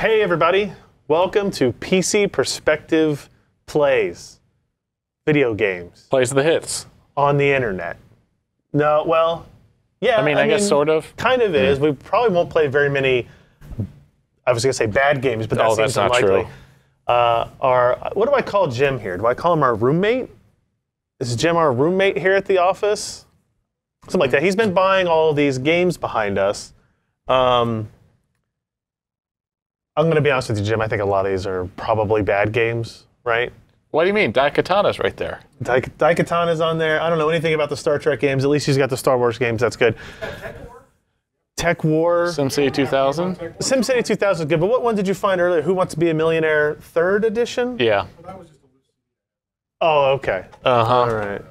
Hey everybody, welcome to PC Perspective Plays video games. Plays the hits. On the internet. No, well, yeah. I mean, sort of. Kind of is. We probably won't play very many, I was going to say bad games, but that seems unlikely. What do I call Jim here? Do I call him our roommate? Is Jim our roommate here at the office? Something like that. He's been buying all these games behind us. I'm going to be honest with you, Jim. I think a lot of these are probably bad games, right? What do you mean? Daikatana's right there. Daikatana's on there. I don't know anything about the Star Trek games. At least he's got the Star Wars games. That's good. Tech War. SimCity 2000. SimCity 2000 is good. But what one did you find earlier? Who Wants to Be a Millionaire? 3rd edition? Yeah. Oh, okay. All right.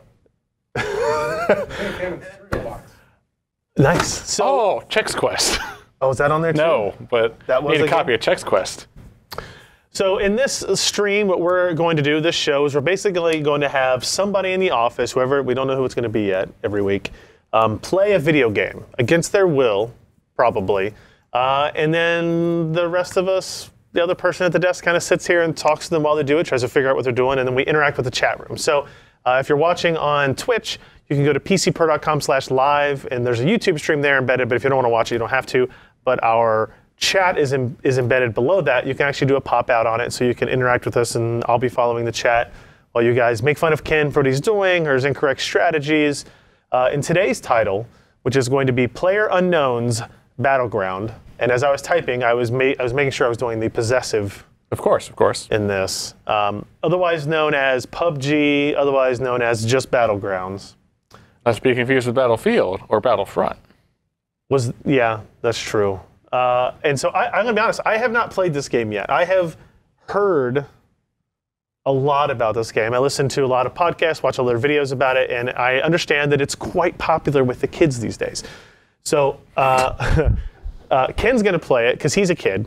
Nice. So, Chex Quest. Oh, is that on there too? No, but that was need a copy of Chex Quest. So in this stream, what we're going to do, this show, is we're basically going to have somebody in the office, whoever, we don't know who it's going to be yet, every week, play a video game against their will, probably. And then the rest of us, the other person at the desk kind of sits here and talks to them while they do it, tries to figure out what they're doing, and then we interact with the chat room. So if you're watching on Twitch, you can go to PCPer.com/live, and there's a YouTube stream there embedded, but if you don't want to watch it, you don't have to. But our chat is embedded below that. You can actually do a pop-out on it, so you can interact with us, and I'll be following the chat while you guys make fun of Ken for what he's doing or his incorrect strategies. In today's title, which is going to be PlayerUnknown's Battleground, and as I was typing, I was making sure I was doing the possessive. Of course. In this, otherwise known as PUBG, otherwise known as just Battlegrounds. Not to be confused with Battlefield or Battlefront. Yeah, that's true. And so I'm going to be honest, I have not played this game yet. I have heard a lot about this game. I listened to a lot of podcasts, watch all their videos about it, and I understand that it's quite popular with the kids these days. So Ken's going to play it because he's a kid.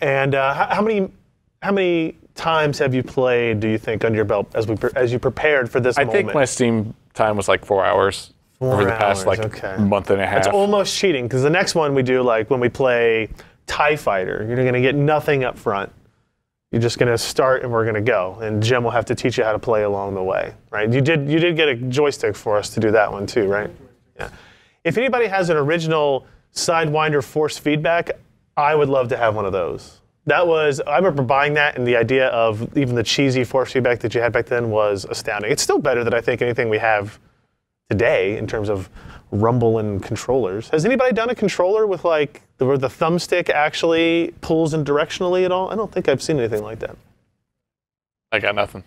And how many times have you played, do you think, under your belt as you prepared for this moment? I think my Steam time was like 4 hours. Over the past month and a half. It's almost cheating, because the next one we do, like when we play TIE Fighter, you're going to get nothing up front. You're just going to start and we're going to go. And Jim will have to teach you how to play along the way, right? You did get a joystick for us to do that one too, right? Yeah. If anybody has an original Sidewinder force feedback, I would love to have one of those. I remember buying that, and the idea of even the cheesy force feedback that you had back then was astounding. It's still better than I think anything we have today in terms of rumble and controllers. Has anybody done a controller with like where the thumbstick actually pulls in directionally at all? I don't think I've seen anything like that. I got nothing.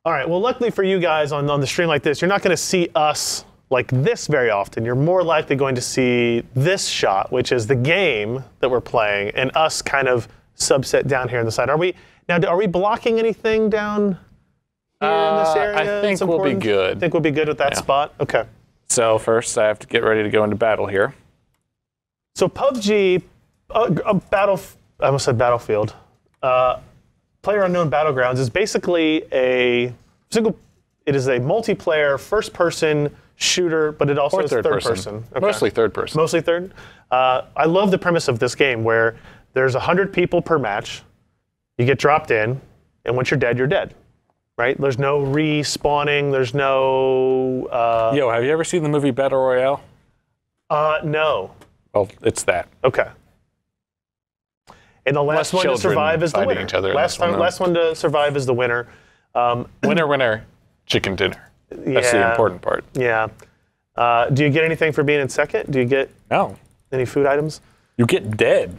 All right, well, luckily for you guys on the stream like this, you're not going to see us like this very often. You're more likely going to see this shot, which is the game that we're playing, and us kind of subset down here on the side. Are we blocking anything down in this area? I think we'll be good. Think we'll be good with that spot? Okay. So first, I have to get ready to go into battle here. So PUBG, I almost said Battlefield. PlayerUnknown Battlegrounds is basically it is a multiplayer first-person shooter, but it also is third person. Okay. Mostly third person. Mostly third. I love the premise of this game where there's 100 people per match. You get dropped in, and once you're dead, you're dead. Right? There's no respawning. There's no. Yo, have you ever seen the movie Battle Royale? No. Well, it's that. Okay. And the last one to survive is the winner. Last one to survive is the winner. Winner, chicken dinner. That's the important part. Yeah. Do you get anything for being in second? Do you get any food items? You get dead.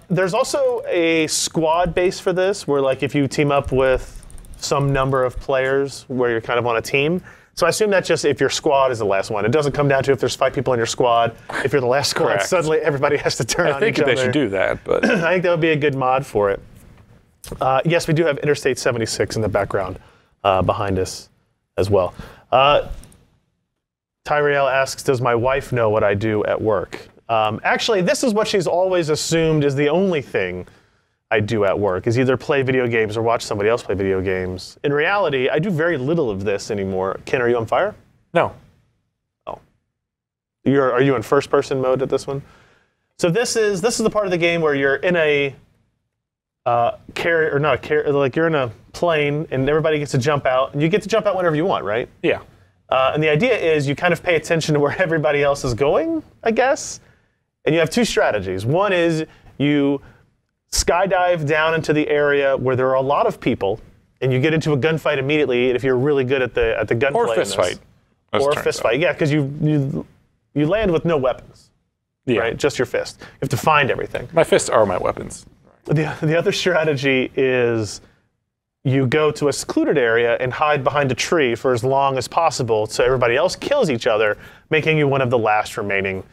There's also a squad base for this, where like if you team up with some number of players where you're kind of on a team. So I assume that's just if your squad is the last one. It doesn't come down to if there's 5 people in your squad. If you're the last squad, Correct. Suddenly everybody has to turn on each other. I think they should do that, but I think that would be a good mod for it. Yes, we do have Interstate 76 in the background behind us as well. Tyrell asks, does my wife know what I do at work? Actually, this is what she's always assumed is the only thing I do at work, is either play video games or watch somebody else play video games. In reality, I do very little of this anymore. Ken, are you on fire? No. Oh. Are you in first-person mode at this one? So this is the part of the game where you're in a carrier, or not a carrier, like you're in a plane, and everybody gets to jump out, and you get to jump out whenever you want, right? Yeah. And the idea is you kind of pay attention to where everybody else is going, I guess. And you have two strategies. One is you skydive down into the area where there are a lot of people, and you get into a gunfight immediately if you're really good at the gunplay. Or fist fight. Or fist fight, yeah, because you land with no weapons, right? Just your fist. You have to find everything. My fists are my weapons. The other strategy is you go to a secluded area and hide behind a tree for as long as possible so everybody else kills each other, making you one of the last remaining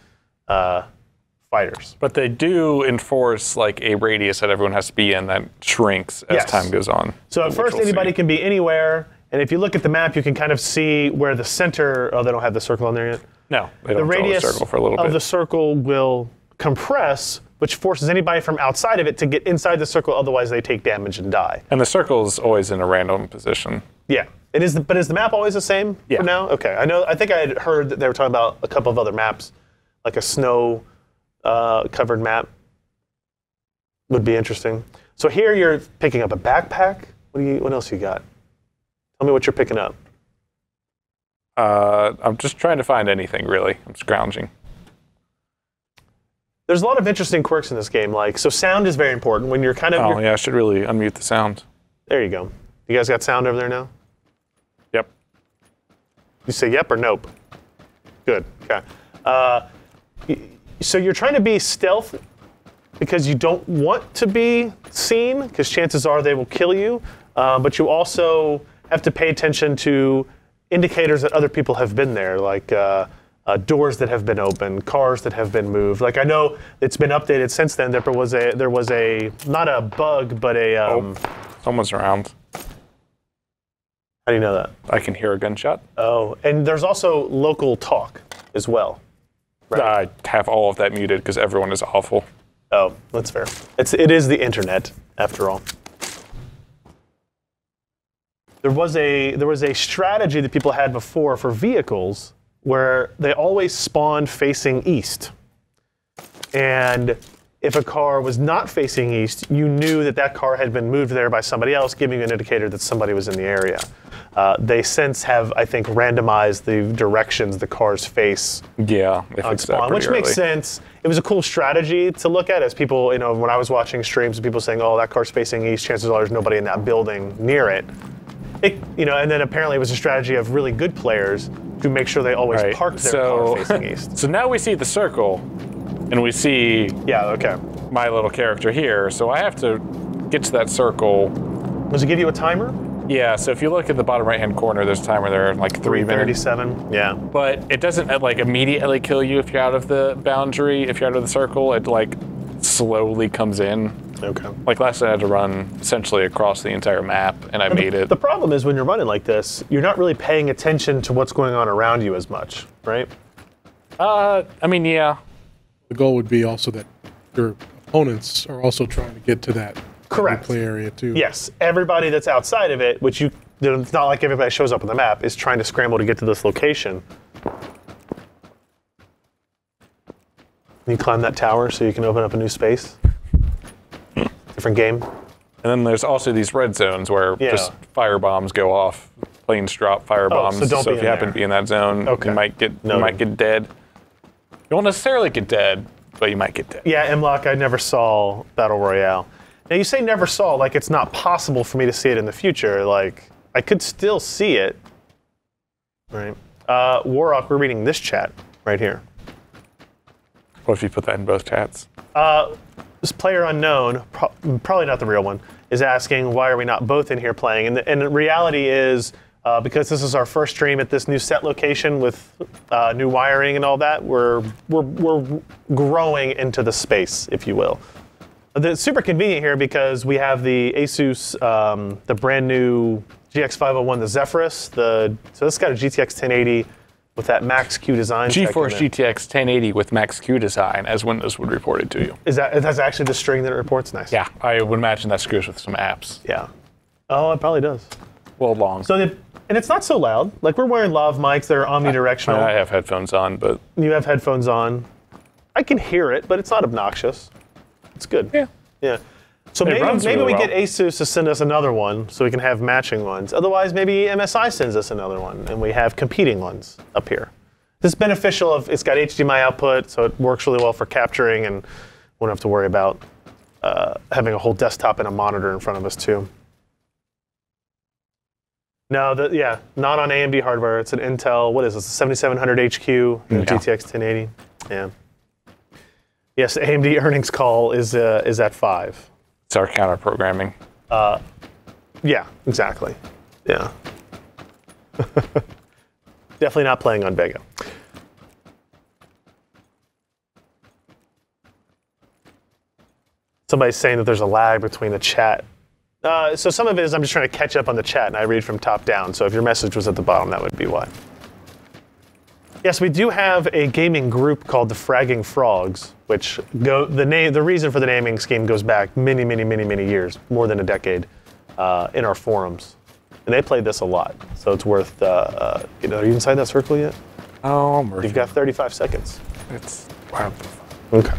fighters. But they do enforce like a radius that everyone has to be in that shrinks as time goes on. So at first anybody can be anywhere, and if you look at the map, you can kind of see where the center, oh, they don't have the circle on there yet? No, they don't draw the circle for a little bit. The radius of the circle will compress, which forces anybody from outside of it to get inside the circle, otherwise they take damage and die. And the circle is always in a random position. Yeah. It is, but is the map always the same for now? Okay. I think I had heard that they were talking about a couple of other maps, like a snow covered map would be interesting. So here you're picking up a backpack. What else you got? Tell me what you're picking up. I'm just trying to find anything, really. I'm scrounging. There's a lot of interesting quirks in this game. Like, so sound is very important when you're kind of... Oh, yeah, I should really unmute the sound. There you go. You guys got sound over there now? Yep. You say yep or nope? Good. Okay. So you're trying to be stealth because you don't want to be seen, because chances are they will kill you. But you also have to pay attention to indicators that other people have been there, like doors that have been opened, cars that have been moved. Like, I know it's been updated since then. There was a not a bug, but a someone's around. How do you know that? I can hear a gunshot. Oh, and there's also local talk as well. Right? I have all of that muted because everyone is awful. Oh, that's fair. It is the internet, after all. There was a strategy that people had before for vehicles where they always spawned facing east. And if a car was not facing east, you knew that that car had been moved there by somebody else, giving you an indicator that somebody was in the area. They since have, I think, randomized the directions the cars face. Yeah, if it's that which early. makes sense. It was a cool strategy to look at, as people, when I was watching streams, people saying, "Oh, that car's facing east. Chances are there's nobody in that building near it." And then apparently it was a strategy of really good players to make sure they always park their car facing east. So now we see the circle, and we see my little character here. So I have to get to that circle. Does it give you a timer? Yeah, so if you look at the bottom right-hand corner, there's a timer there, like 3 minutes. 3:37, yeah. But it doesn't like immediately kill you if you're out of the boundary, if you're out of the circle. It like slowly comes in. Okay. Like last night I had to run essentially across the entire map, and I made it. The problem is when you're running like this, you're not really paying attention to what's going on around you as much, right? I mean, yeah. The goal would be also that your opponents are also trying to get to that play area too. Yes, everybody that's outside of it, which it's not like everybody shows up on the map, is trying to scramble to get to this location. You climb that tower so you can open up a new space. Different game. And then there's also these red zones where just fire bombs go off. Planes drop fire bombs. So if you happen to be in that zone, you might get dead. You won't necessarily get dead, but you might get dead. Yeah, M-Lock, I never saw Battle Royale. Now you say never saw, like it's not possible for me to see it in the future. Like, I could still see it. Right. Warrock, we're reading this chat right here. What if you put that in both chats? This PlayerUnknown, probably not the real one, is asking why are we not both in here playing? And the reality is, because this is our first stream at this new set location with new wiring and all that, we're growing into the space, if you will. It's super convenient here because we have the Asus, the brand new GX501, the Zephyrus. So this got a GTX 1080 with that Max Q design. GeForce GTX 1080 with Max Q design, as Windows would report it to you. That's actually the string that it reports? Nice. Yeah, I would imagine that screws with some apps. Yeah. Oh, it probably does. Well, long. So and it's not so loud. Like, we're wearing lav mics that are omnidirectional. I have headphones on, but... You have headphones on. I can hear it, but it's not obnoxious. It's good. Yeah. Yeah. So It maybe runs really we well. get Asus to send us another one so we can have matching ones. Otherwise, maybe MSI sends us another one and we have competing ones up here. This is beneficial of it's got HDMI output, so it works really well for capturing and won't have to worry about having a whole desktop and a monitor in front of us too. No, not on AMD hardware. It's an Intel, what is this, 7700 HQ, GTX 1080. Yeah. Yes, AMD earnings call is at 5. It's our counter programming. Yeah, exactly. Yeah. Definitely not playing on Vega. Somebody's saying that there's a lag between the chat. So some of it is I'm just trying to catch up on the chat, and I read from top down. So if your message was at the bottom, that would be why. Yes, we do have a gaming group called the Fragging Frogs, which the reason for the naming scheme goes back many years, more than a decade, in our forums, and they played this a lot. So it's worth. Are you inside that circle yet? Oh, mercy. You've got 35 seconds. It's wow. Okay.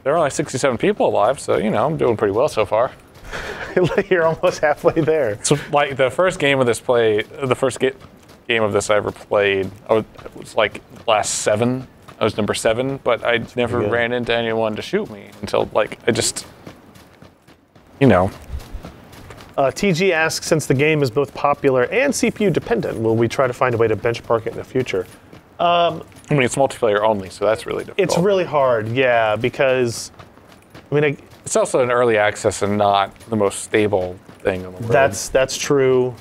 There are only 67 people alive, so I'm doing pretty well so far. You're almost halfway there. So like the first game of this game of this I ever played, it was like last 7. I was number 7, but I never ran into anyone to shoot me until I just, TG asks, since the game is both popular and CPU dependent, will we try to find a way to benchmark it in the future? it's multiplayer only, so that's really difficult. It's really hard, yeah, because it's also an early access and not the most stable thing in the world. That's true.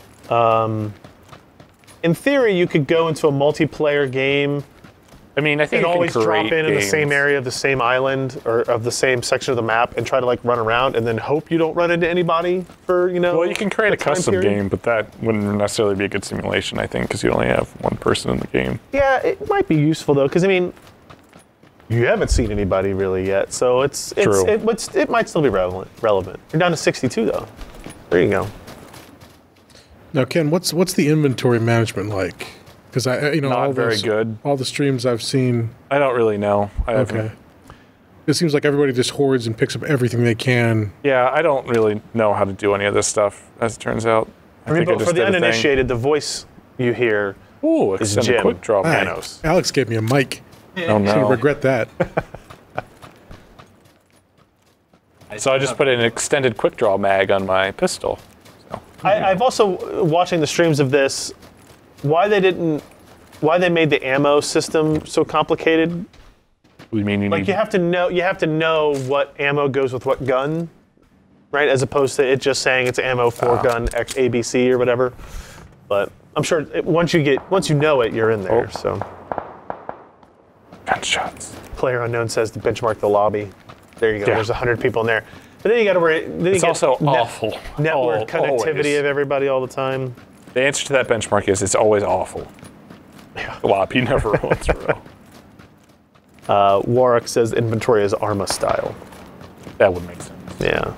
In theory, you could go into a multiplayer game. I think and always drop in games. the same area of the same island or of the same section of the map and try to run around and then hope you don't run into anybody for Well, you can create a custom period. game, but that wouldn't necessarily be a good simulation, I think, because you only have one person in the game. Yeah, it might be useful though, because you haven't seen anybody really yet, so True. it might still be relevant. You're down to 62 though. There you go. Now, Ken, what's the inventory management like? Because Not very good. All the streams I've seen. I don't really know. Okay. It seems like everybody just hoards and picks up everything they can. Yeah, I don't really know how to do any of this stuff, as it turns out. But for the uninitiated, the voice you hear is extended Jim quick draw Panos. Alex gave me a mic. Oh I'm gonna no. regret that. So I just put an extended quick draw mag on my pistol. So. I've also, watching the streams of this, why they made the ammo system so complicated. You mean you need... You have to know what ammo goes with what gun, right? As opposed to it just saying it's ammo for gun X ABC or whatever. But I'm sure once you know it, you're in there. So. Gunshots. PlayerUnknown says to benchmark the lobby. There you go. Yeah. There's 100 people in there. But then you got to worry. It's also awful. Network connectivity always. of everybody all the time. The answer to that benchmark is it's always awful. Yeah. Lobby never runs real. Warwick says inventory is Arma style. That would make sense. Yeah.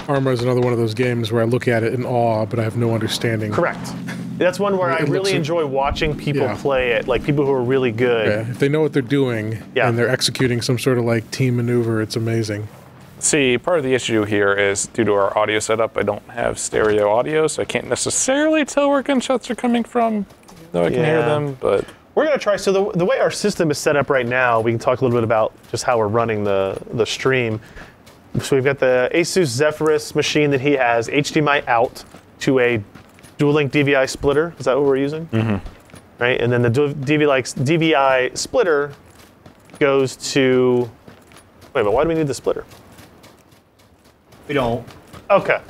Arma is another one of those games where I look at it in awe, but I have no understanding. Correct. That's one where I really enjoy watching people play it, like people who are really good. Yeah, if they know what they're doing and they're executing some sort of team maneuver, it's amazing. See, part of the issue here is due to our audio setup, I don't have stereo audio, so I can't necessarily tell where gunshots are coming from, though I can hear them, but... We're going to try, so the way our system is set up right now, we can talk a little bit about just how we're running the stream. So we've got the Asus Zephyrus machine that he has, HDMI out to a dual-link DVI splitter. Is that what we're using? Mm-hmm. Right, and then the DVI splitter goes to... Wait, but why do we need the splitter? We don't. Okay.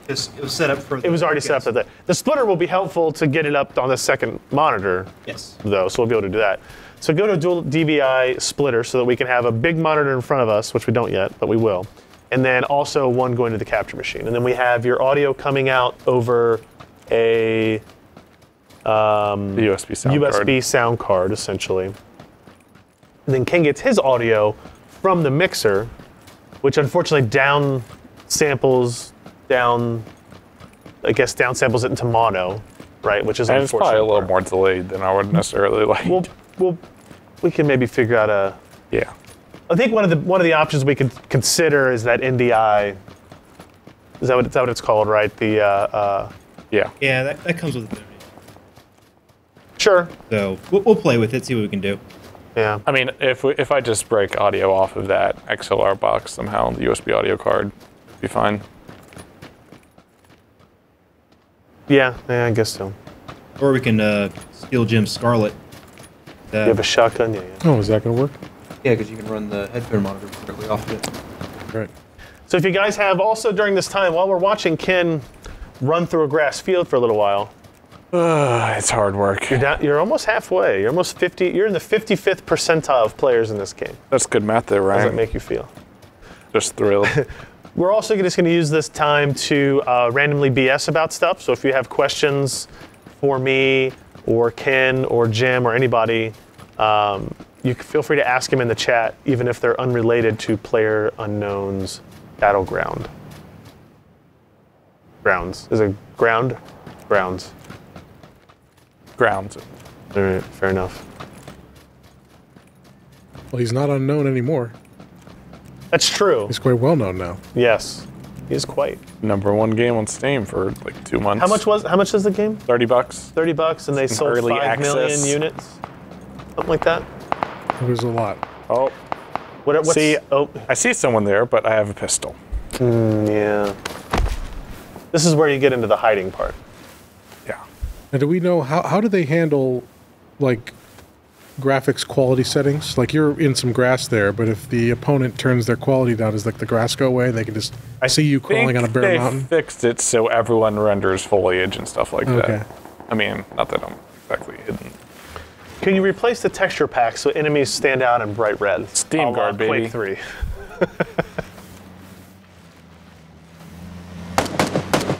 It was set up for... It was already set up for that. The splitter will be helpful to get it up on the second monitor, yes, though, so we'll be able to do that. So go to a dual DVI splitter so that we can have a big monitor in front of us, which we don't yet, but we will. And then also one going to the capture machine. And then we have your audio coming out over a the USB sound card, essentially. And then Ken gets his audio from the mixer, which unfortunately downsamples it into mono, right? Which is and unfortunate. it's probably a little more delayed than I would necessarily like. We'll we can maybe figure out a. Yeah. I think one of the options we could consider is that NDI. Is that what it's called, right? The Yeah. Yeah, that comes with ability. Sure. So we'll play with it, see what we can do. Yeah. I mean, if I just break audio off of that XLR box somehow, the USB audio card would be fine. Yeah, I guess so. Or we can steal Jim's Scarlet. You have a shotgun? Yeah. Oh, is that going to work? Yeah, because you can run the headphone monitor directly off of it. Right. So if you guys have also during this time, while we're watching Ken run through a grass field for a little while, It's hard work. you're almost halfway. You're almost 50. You're in the 55th percentile of players in this game. That's good math there, How does Ryan. that make you feel? Just thrilled. We're also just going to use this time to randomly BS about stuff. So if you have questions for me or Ken or Jim or anybody, you can feel free to ask them in the chat, even if they're unrelated to PlayerUnknown's Battleground. Grounds. Is it ground? Grounds. Grounds. All right, fair enough. Well, he's not unknown anymore. That's true. He's quite well known now. Yes, he is quite. #1 game on Steam for like 2 months. How much is the game? $30. $30, and they sold early 5 million access. units, something like that. It was a lot. Oh, What's, see, oh, I see someone there, but I have a pistol. yeah. This is where you get into the hiding part. Yeah. And do we know how do they handle, like, graphics quality settings? Like, you're in some grass there, but if the opponent turns their quality down, does like the grass go away? They can just see you crawling on a bare they mountain. fixed it so everyone renders foliage and stuff like Okay. that. I mean, not that I'm exactly hidden. Can you replace the texture pack so enemies stand out in bright red? Steam A la guard, baby. Quake 3.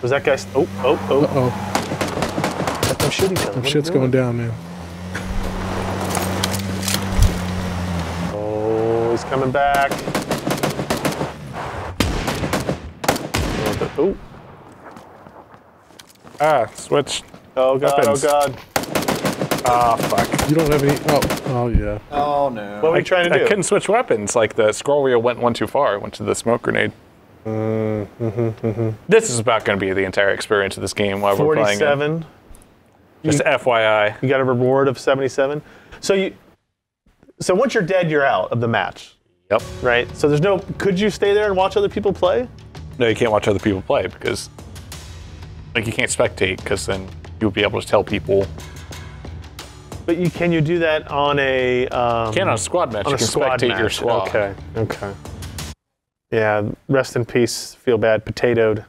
Was that guy? Oh. Uh-oh. Let them shoot each other. Some What are shit's you going doing? down, man. Oh, he's coming back. Oh. Ah, switch. Oh god, Weapons. oh god. Ah, fuck. You don't have any. Oh yeah. Oh no. What are we trying to I do? couldn't switch weapons. Like the scroll wheel went one too far. It went to the smoke grenade. This is about going to be the entire experience of this game while we're playing it. 47. Just FYI. You got a reward of 77. So once you're dead, you're out of the match, Yep. right? So there's no. Could you stay there and watch other people play? No, you can't watch other people play because, like, you can't spectate because then you'll be able to tell people. But can you do that on a? You can't on a squad match. On You a can squad spectate match. your squad. Okay. Yeah. Rest in peace. Feel bad. Potatoed.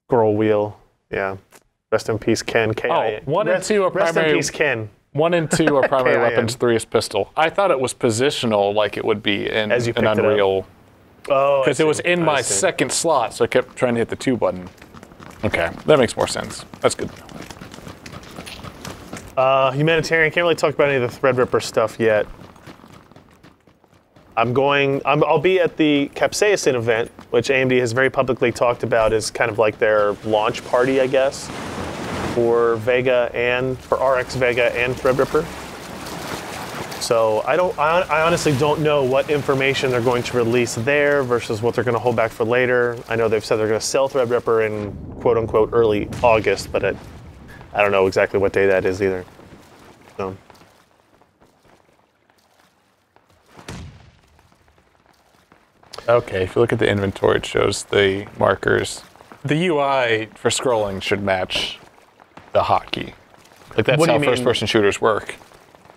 Scroll wheel. Yeah. Rest in peace, Ken. K-I-N. 1 and 2 are Rest in primary. peace, Ken. 1 and 2 are primary K-I-N. weapons. 3 is pistol. I thought it was positional, like it would be in As you an picked it up. Unreal, Oh. because it was in I my see. second slot, so I kept trying to hit the 2 button. Okay, that makes more sense. That's good. Humanitarian. Can't really talk about any of the Threadripper stuff yet. I'll be at the Capsaicin event, which AMD has very publicly talked about as kind of like their launch party, I guess, for Vega and for RX Vega and Threadripper. So I honestly don't know what information they're going to release there versus what they're going to hold back for later. I know they've said they're going to sell Threadripper in quote unquote early August, but I don't know exactly what day that is either. So. Okay, if you look at the inventory, it shows the markers. The UI for scrolling should match the hotkey. Like that's What do how you mean? first-person shooters work.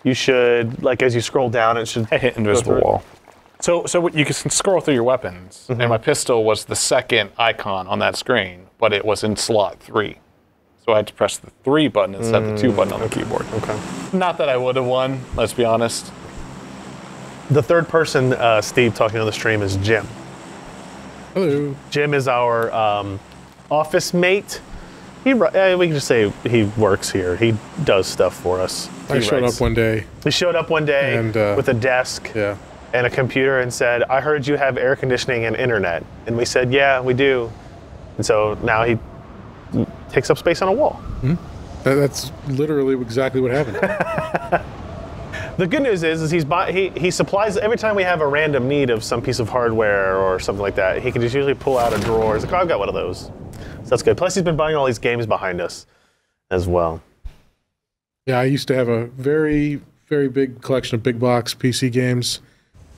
You should, like, as you scroll down, it should I hit invisible through it. wall. So what you can scroll through your weapons, and my pistol was the second icon on that screen, but it was in slot 3. So I had to press the 3 button instead of the 2 button on the keyboard. Okay. Not that I would have won, let's be honest. The third person, Steve, talking on the stream is Jim. Hello. Jim is our office mate. We can just say he works here. He does stuff for us. I showed up one day. He showed up one day And, with a desk Yeah. and a computer and said, "I heard you have air conditioning and internet." And we said, "Yeah, we do." And so now he takes up space on a wall. That's literally exactly what happened. The good news is he supplies every time we have a random need of some piece of hardware or something like that. He can just usually pull out a drawer. He's like, oh, I've got one of those. So that's good. Plus, he's been buying all these games behind us as well. Yeah, I used to have a very, very big collection of big box PC games.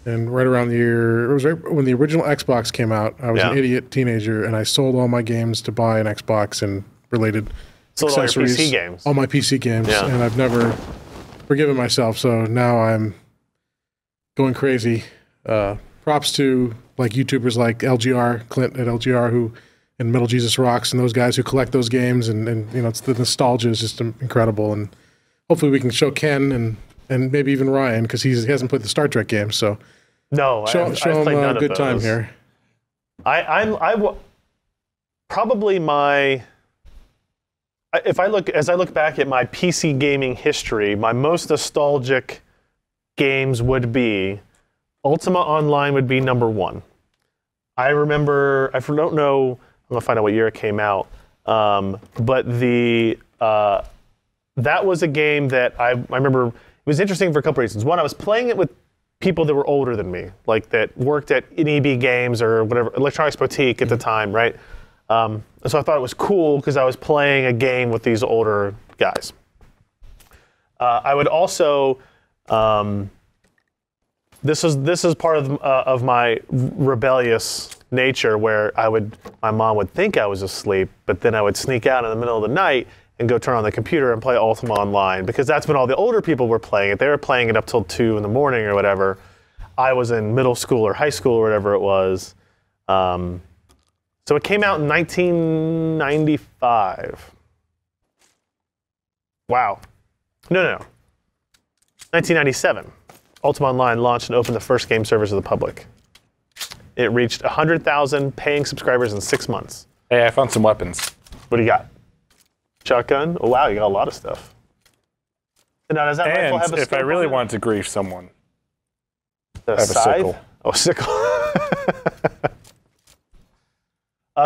And right around the year, it was right when the original Xbox came out, I was an idiot teenager, and I sold all my games to buy an Xbox and related accessories. All your PC games. All my PC games. And I've never forgiven myself, so now I'm going crazy. Props to like YouTubers like LGR, Clint at LGR, and Metal Jesus Rocks, and those guys who collect those games, and it's the nostalgia is just incredible, and hopefully we can show Ken and maybe even Ryan, because he hasn't played the Star Trek game, so no, show him a good time here. Probably my. As I look back at my PC gaming history, my most nostalgic games would be Ultima Online would be number one. I remember, I don't know, I'm gonna find out what year it came out, but that was a game that I remember. It was interesting for a couple reasons. One, I was playing it with people that were older than me, like that worked at EB Games or whatever, Electronics Boutique at the time, right? So I thought it was cool because I was playing a game with these older guys. I would also, this is part of my rebellious nature, where my mom would think I was asleep, but then I would sneak out in the middle of the night and go turn on the computer and play Ultima Online, because that's when all the older people were playing it. They were playing it up till 2 in the morning or whatever. I was in middle school or high school or whatever it was. So it came out in 1995. Wow. No. 1997. Ultima Online launched and opened the first game servers to the public. It reached 100,000 paying subscribers in 6 months. Hey, I found some weapons. What do you got? Shotgun? Oh, wow, you got a lot of stuff. And now, does that rifle have a if I really wanted to grief someone, I have a sickle. Oh, sickle.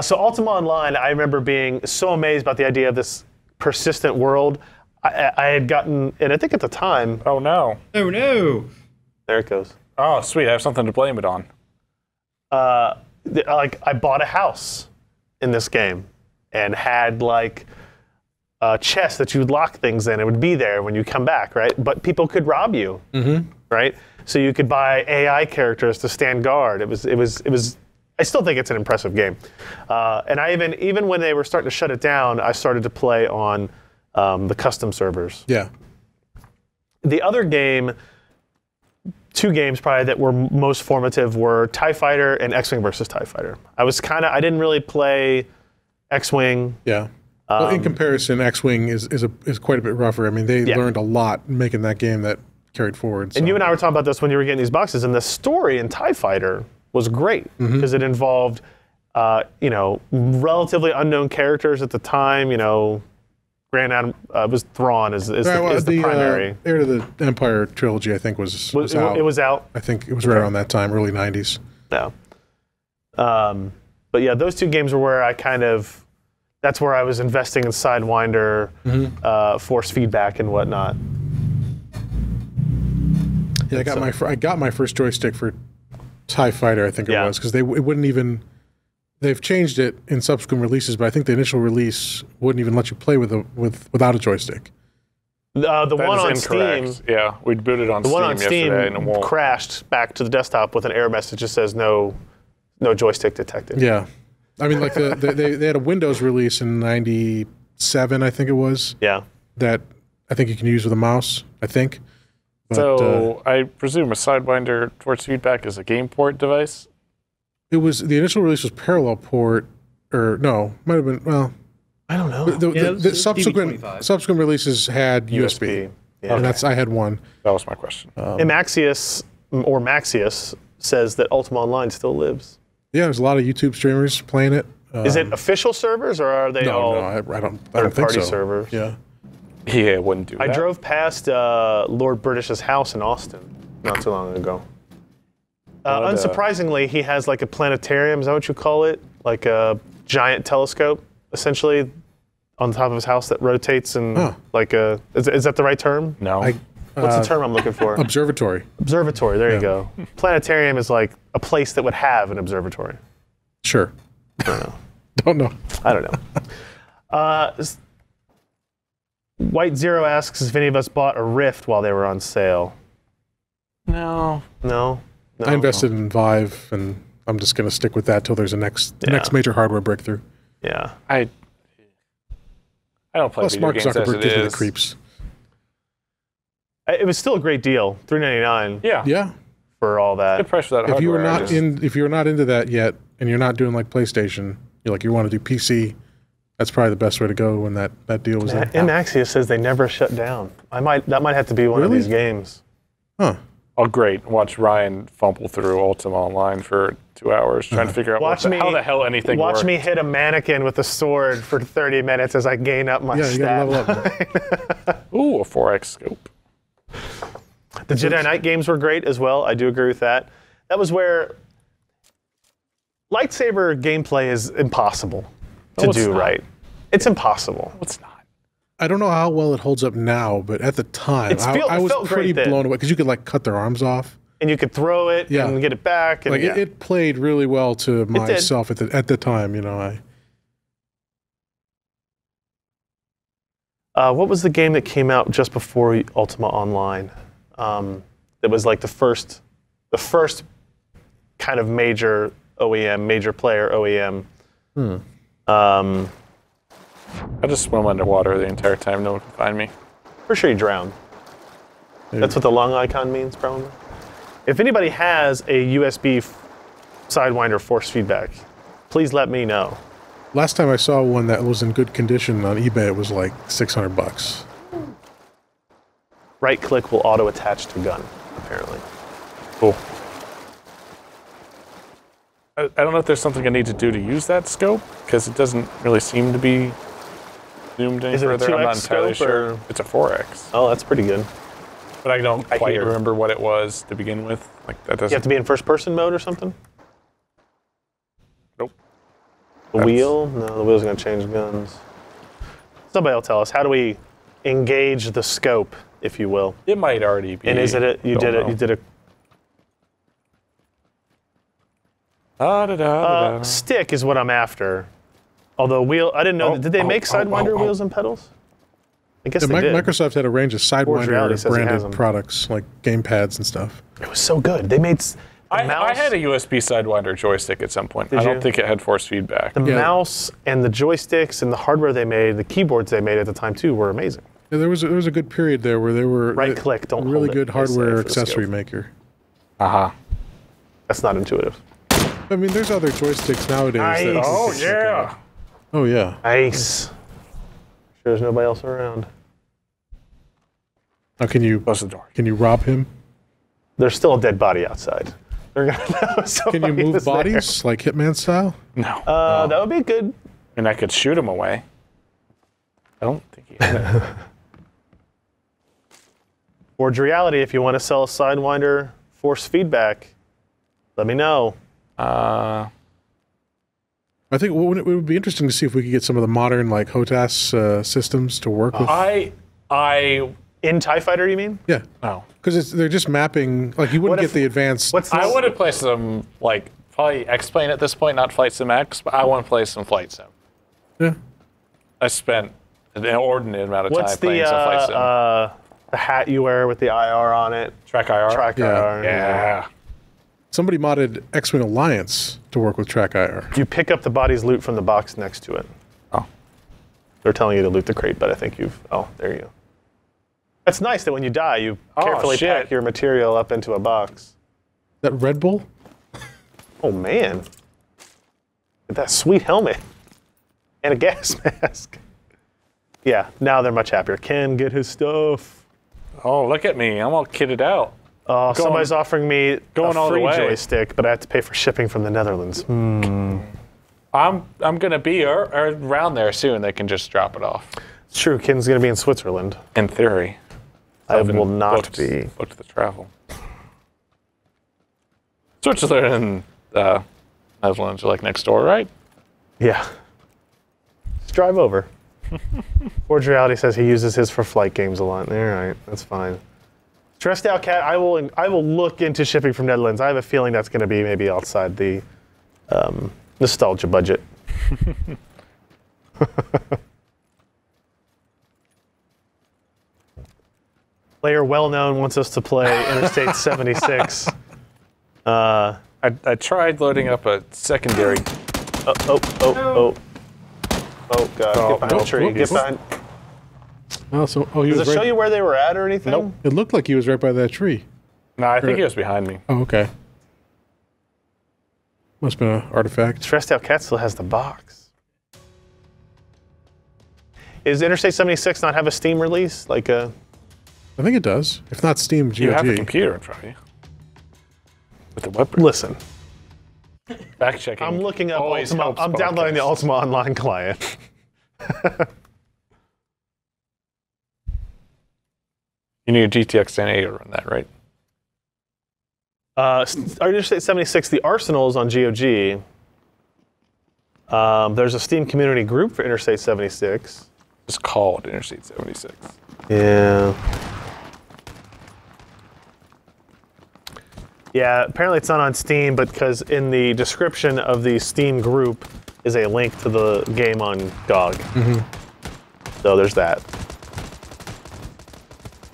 So Ultima Online, I remember being so amazed about the idea of this persistent world. I had gotten, and I think at the time... Oh, no. Oh, no. There it goes. Oh, sweet. I have something to blame it on. I bought a house in this game and had, like, a chest that you would lock things in. It would be there when you come back, right? But people could rob you, right? So you could buy AI characters to stand guard. It was. I still think it's an impressive game. And I even when they were starting to shut it down, I started to play on the custom servers. Yeah. The other game, 2 games probably that were most formative were TIE Fighter and X-Wing versus TIE Fighter. I didn't really play X-Wing. Yeah. Well, in comparison, X-Wing is quite a bit rougher. I mean, they learned a lot making that game that carried forward. So. And you and I were talking about this when you were getting these boxes, and the story in TIE Fighter was great because it involved, relatively unknown characters at the time. Grand Admiral was Thrawn is the primary. Heir to the Empire trilogy, I think, was out. It was out. I think it was right around that time, early 90s. Yeah. But yeah, those 2 games were where I that's where I was investing in Sidewinder, force feedback and whatnot. Yeah, I got my first joystick for TIE Fighter, I think it was, because it wouldn't even. They've changed it in subsequent releases, but I think the initial release wouldn't even let you play without a joystick. The one on incorrect. Steam. Yeah, we booted on Steam yesterday, and it won't. Crashed back to the desktop with an error message that says no joystick detected. Yeah, I mean, like they had a Windows release in '97, I think it was. Yeah. That I think you can use with a mouse. I think. But, so I presume a Sidewinder towards feedback is a game port device. It was the initial release was parallel port, or no, might have been. Well, I don't know. The subsequent releases had USB. Yeah. And I had one. That was my question. Maxius says that Ultima Online still lives. Yeah, there's a lot of YouTube streamers playing it. Is it official servers or are they all I don't think third-party so. servers? Yeah. Yeah, it wouldn't do that. I drove past Lord British's house in Austin not too long ago. Unsurprisingly, he has like a planetarium, is that what you call it? Like a giant telescope, essentially, on top of his house that rotates and like a... Is that the right term? No. What's the term I'm looking for? Observatory. Observatory, there you go. Planetarium is like a place that would have an observatory. Sure. I don't know. Don't know. I don't know. White Zero asks if any of us bought a Rift while they were on sale. No. No? No. I invested in Vive, and I'm just going to stick with that till there's the next major hardware breakthrough. Yeah. I don't play Plus, video Mark games as Zuckerberg it gives me the is. creeps. It was still a great deal, $3.99 Yeah. for all that. Good price for that If you hardware. were if you're not into that yet, and you're not doing like PlayStation, you want to do PC, that's probably the best way to go when that deal was in. Maxius says they never shut down. That might have to be one of these games. Huh. Oh, great. Watch Ryan fumble through Ultima Online for 2 hours trying to figure out how the hell anything works. Watch me hit a mannequin with a sword for 30 minutes as I gain up my You stat. gotta level up. Ooh, a 4X scope. The Jedi Knight games were great as well. I do agree with that. That was where lightsaber gameplay is impossible to do right. It's impossible. No, it's not. I don't know how well it holds up now, but at the time, I was felt pretty great then. blown away because you could like cut their arms off. And you could throw it and get it back. And Like it played really well to myself at the time. What was the game that came out just before Ultima Online? That was like the first kind of major player OEM. I just swim underwater the entire time. No one can find me. For sure you drowned. That's what the long icon means, probably. If anybody has a USB Sidewinder force feedback, please let me know. Last time I saw one that was in good condition on eBay, it was like $600. Right click will auto attach to gun, apparently. Cool. I don't know if there's something I need to do to use that scope, because it doesn't really seem to be zoomed any Is it a further. I'm not 2X entirely scope, sure. or- It's a 4X. Oh, that's pretty good. But I don't quite hear. remember what it was to begin with. Like that doesn't. You have to be in first person mode or something? Nope. The wheel? No, the wheel's gonna change guns. Somebody will tell us. How do we engage the scope, if you will? It might already be. And is it you did a stick is what I'm after. Although wheel, I didn't know. Did they make Sidewinder wheels and pedals? I guess they did. Microsoft had a range of Reality Sidewinder says he has branded them. products like game pads and stuff. It was so good. They made I mouse, had a USB Sidewinder joystick at some point. Did I don't you? think it had force feedback. the mouse and the joysticks and the hardware they made, the keyboards they made at the time too, were amazing. Yeah, there was a good period there where they were Right click, don't really hold it, good they say, hardware for the accessory scope. maker. That's not intuitive. I mean, there's other joysticks nowadays. That, Nice. Oh yeah. oh yeah. Nice. Sure, there's nobody else around. Now can you Close the door. rob him? There's still a dead body outside. They're gonna know Can you somebody move was there. bodies like Hitman style? No. That would be good. And I could shoot him away. I don't think he had it. Forge Reality, if you want to sell a Sidewinder force feedback, let me know. I think it would be interesting to see if we could get some of the modern like HOTAS systems to work with. In TIE Fighter, you mean? Yeah, No. because they're just mapping. Like you wouldn't What get if- the advanced. I I want to play some, like, probably X-Plane at this point, not Flight Sim X, but I want to play some Flight Sim. Yeah. I spent an inordinate amount of time What's playing some Flight Sim. the hat you wear with the IR on it? Track IR? Track Yeah. IR. Yeah. Somebody modded X-Wing Alliance to work with Track IR. You pick up the body's loot from the box next to it. Oh. They're telling you to loot the crate, but I think you've. Oh, there you go. That's nice that when you die, you carefully shit. pack your material up into a box. That Red Bull? Oh man, get that sweet helmet and a gas mask. Yeah, now they're much happier. Ken, get his stuff. Oh, look at me. I'm all kitted out. Somebody's offering me going a all the free way. joystick, but I have to pay for shipping from the Netherlands. I'm gonna be around there soon. They can just drop it off. It's true. Ken's going to be in Switzerland. In theory. I I've been will not be. booked the travel. Switzerland and Netherlands are like next door, right? Yeah. Just drive over. Forge Reality says he uses his for flight games a lot. All right, that's fine. Stressed Out Cat, I will look into shipping from Netherlands. I have a feeling that's going to be maybe outside the nostalgia budget. Player well-known wants us to play Interstate 76. I tried loading up a secondary. Oh, God. Get behind the tree. Get behind. Oh, so he Does was it show right. you where they were at or anything? Nope. It looked like he was right by that tree. No, I think he was behind me. Oh, okay. Must have been an artifact. Stressed Out Cat still has the box. Is Interstate 76 not have a Steam release? Like a... I think it does. If not Steam, GOG. You have a computer in front of you. With the web. Listen. Fact checking. I'm looking up always Ultima. helps I'm downloading the podcasts. Ultima Online client. You need a GTX 1080 to run that, right? Interstate 76, the Arsenal is on GOG. There's a Steam community group for Interstate 76. It's called Interstate 76. Yeah. Yeah, apparently it's not on Steam, but because in the description of the Steam group is a link to the game on GOG. So there's that.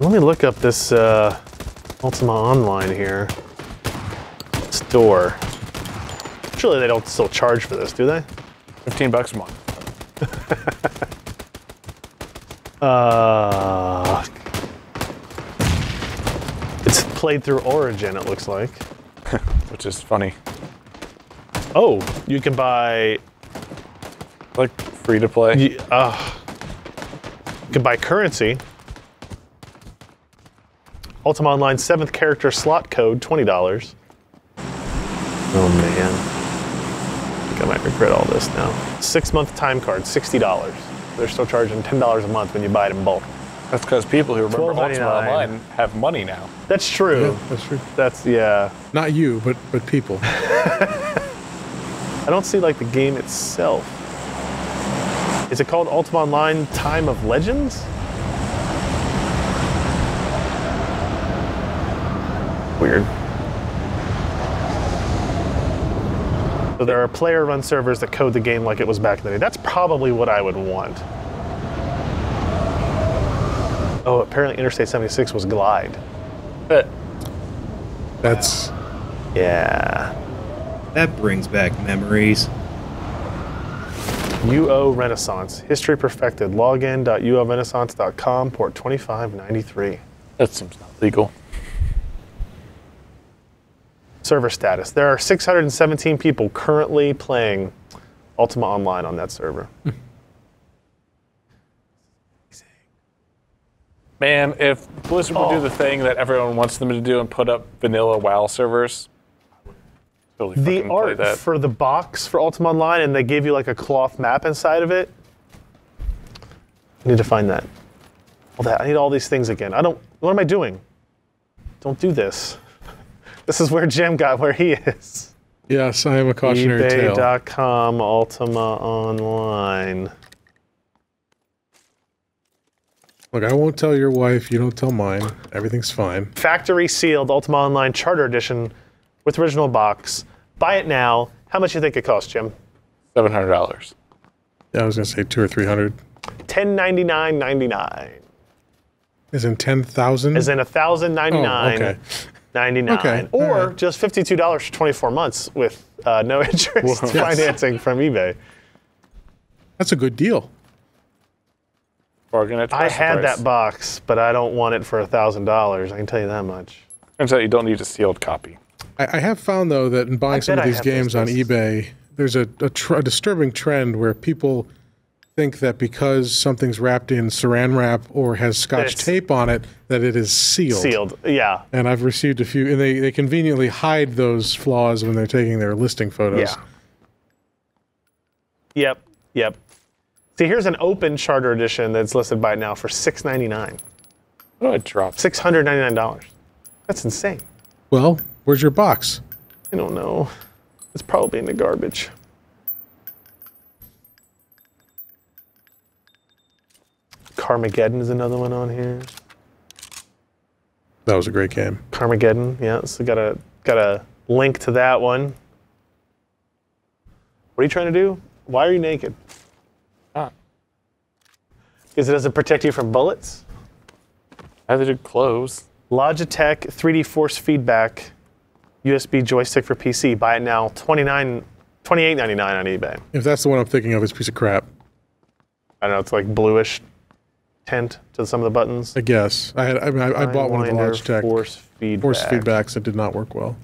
Let me look up this Ultima Online here. Store. Surely they don't still charge for this, do they? $15 a month. It's played through Origin, it looks like. Which is funny. Oh, you can buy... Like free to play. You can buy currency. Ultima Online 7th character slot code, $20. Oh man. I think I might regret all this now. 6-month time card, $60. They're still charging $10 a month when you buy it in bulk. That's because people who remember Ultima $12.99. Online have money now. That's true. Yeah, that's true. That's, yeah. Not you, but people. I don't see like the game itself. Is it called Ultima Online Time of Legends? Weird. So there are player-run servers that code the game like it was back in the day. That's probably what I would want. Oh, apparently Interstate 76 was Glide. That's Yeah. That brings back memories. UO Renaissance. History perfected. Login.uorenaissance.com, port 2593. That seems not legal. Server status. There are 617 people currently playing Ultima Online on that server. Man, if Blizzard would do the thing that everyone wants them to do and put up vanilla WoW servers, totally The fucking play art that. for the box for Ultima Online, and they gave you like a cloth map inside of it. I need to find that. All that. I need all these things again. What am I doing? Don't do this. This is where Jim got where he is. yes, I am a cautionary tale. eBay.com Ultima Online. Look, I won't tell your wife. You don't tell mine. Everything's fine. Factory sealed Ultima Online Charter Edition with original box. Buy it now. How much do you think it costs, Jim? $700. Yeah, I was gonna say 200 or 300. $1099.99. Is in 10,000. As in $1,099.99. Oh, okay. 99. Okay, Or all right. just $52 for 24 months with no interest financing from eBay. That's a good deal. Bargain at I twice the had price. that box, but I don't want it for $1,000. I can tell you that much. Turns out you don't need a sealed copy. I have found though that in buying some bet of I these have those games on discs. eBay, there's a disturbing trend where people think that because something's wrapped in saran wrap or has scotch It's- tape on it, that it is sealed. Sealed, yeah. And I've received a few, and they conveniently hide those flaws when they're taking their listing photos. Yeah. Yep. See, here's an open charter edition that's listed by now for $699. What do I drop? $699. That's insane. Well, where's your box? I don't know. It's probably in the garbage. Carmageddon is another one on here. That was a great game. Carmageddon, yeah. So got a link to that one. What are you trying to do? Why are you naked? Because it doesn't protect you from bullets? I had to do clothes. Logitech 3D force feedback USB joystick for PC. Buy it now, $28.99 on eBay. If that's the one I'm thinking of, it's a piece of crap. I don't know, it's like bluish tint to some of the buttons. I guess. I bought one of the Logitech force feedbacks that did not work well.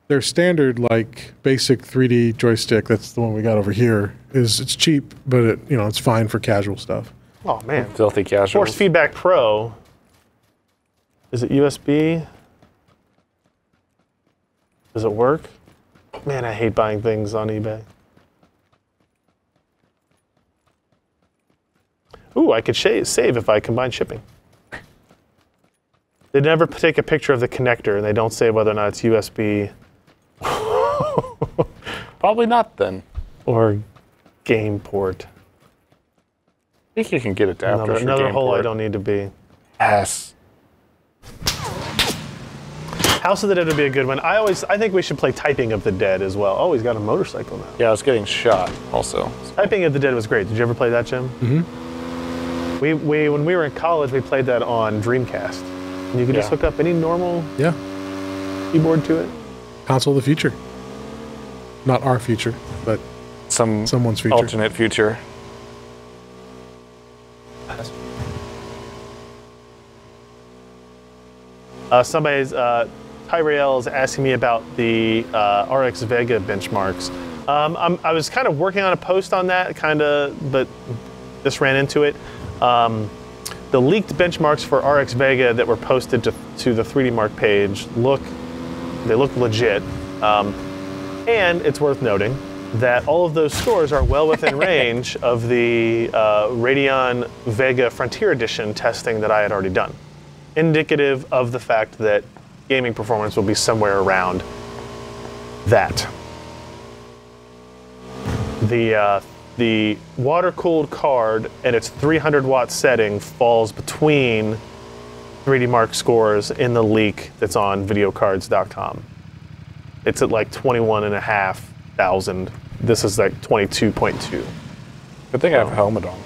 Their standard, like, basic 3D joystick, that's the one we got over here, it's cheap, but it's fine for casual stuff. Oh, man. Filthy casual. Force Feedback Pro. Is it USB? Does it work? Man, I hate buying things on eBay. Ooh, I could save if I combine shipping. They never take a picture of the connector, and they don't say whether or not it's USB Probably not then. or game port. I think you can get adapters. Another hole I don't need to be. Yes. House of the Dead would be a good one. I think we should play Typing of the Dead as well. Oh, he's got a motorcycle now. Yeah, I was getting shot also. Typing of the Dead was great. Did you ever play that, Jim? Mm-hmm. When we were in college, we played that on Dreamcast. And you could just hook up any normal keyboard to it. Console of the future. Not our future, but someone's future. Alternate future. Tyrell is asking me about the RX Vega benchmarks. I was kind of working on a post on that, but this ran into it. The leaked benchmarks for RX Vega that were posted to the 3D Mark page look legit. And it's worth noting that all of those scores are well within range of the Radeon Vega Frontier Edition testing that I had already done, indicative of the fact that gaming performance will be somewhere around that. The water-cooled card at its 300-watt setting falls between 3D Mark scores in the leak that's on videocards.com. It's at like 21,500. This is like 22.2. Good thing I have a helmet on.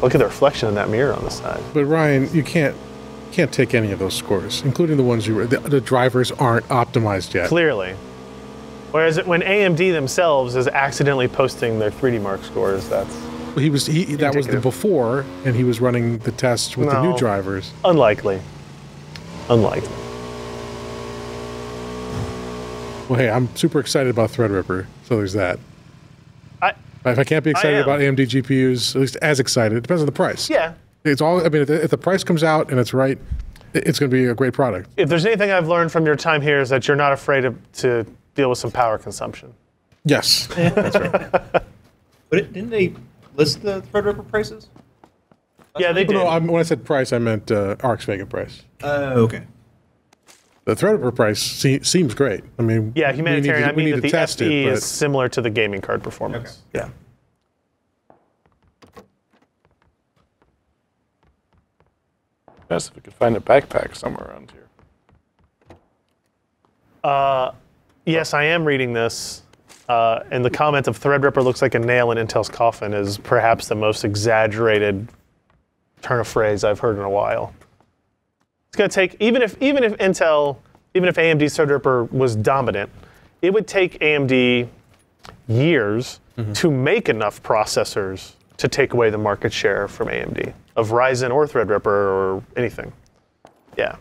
Look at the reflection in that mirror on the side. But Ryan, you can't take any of those scores, including the ones the drivers aren't optimized yet. Clearly. Whereas when AMD themselves is accidentally posting their 3D Mark scores, that was the before, and he was running the tests with the new drivers. Unlikely. Well, hey, I'm super excited about Threadripper, so there's that. If I can't be excited about AMD GPUs, at least as excited, it depends on the price. Yeah. It's all. I mean, if the price comes out and it's right, it's going to be a great product. If there's anything I've learned from your time here is that you're not afraid to deal with some power consumption. Yes, that's right. But didn't they list the Threadripper prices? Yeah, they did. No, when I said price, I meant RX Vega price. Okay. The Threadripper price seems great. I mean, yeah, humanitarian. I mean that the FE it, is similar to the gaming card performance. Okay. Yeah. Yes, if we could find a backpack somewhere around here. Yes, I am reading this. And the comment of Threadripper looks like a nail in Intel's coffin is perhaps the most exaggerated turn of phrase I've heard in a while. It's going to take, even if AMD's Threadripper was dominant, it would take AMD years to make enough processors to take away the market share from AMD of Ryzen or Threadripper or anything. Yeah.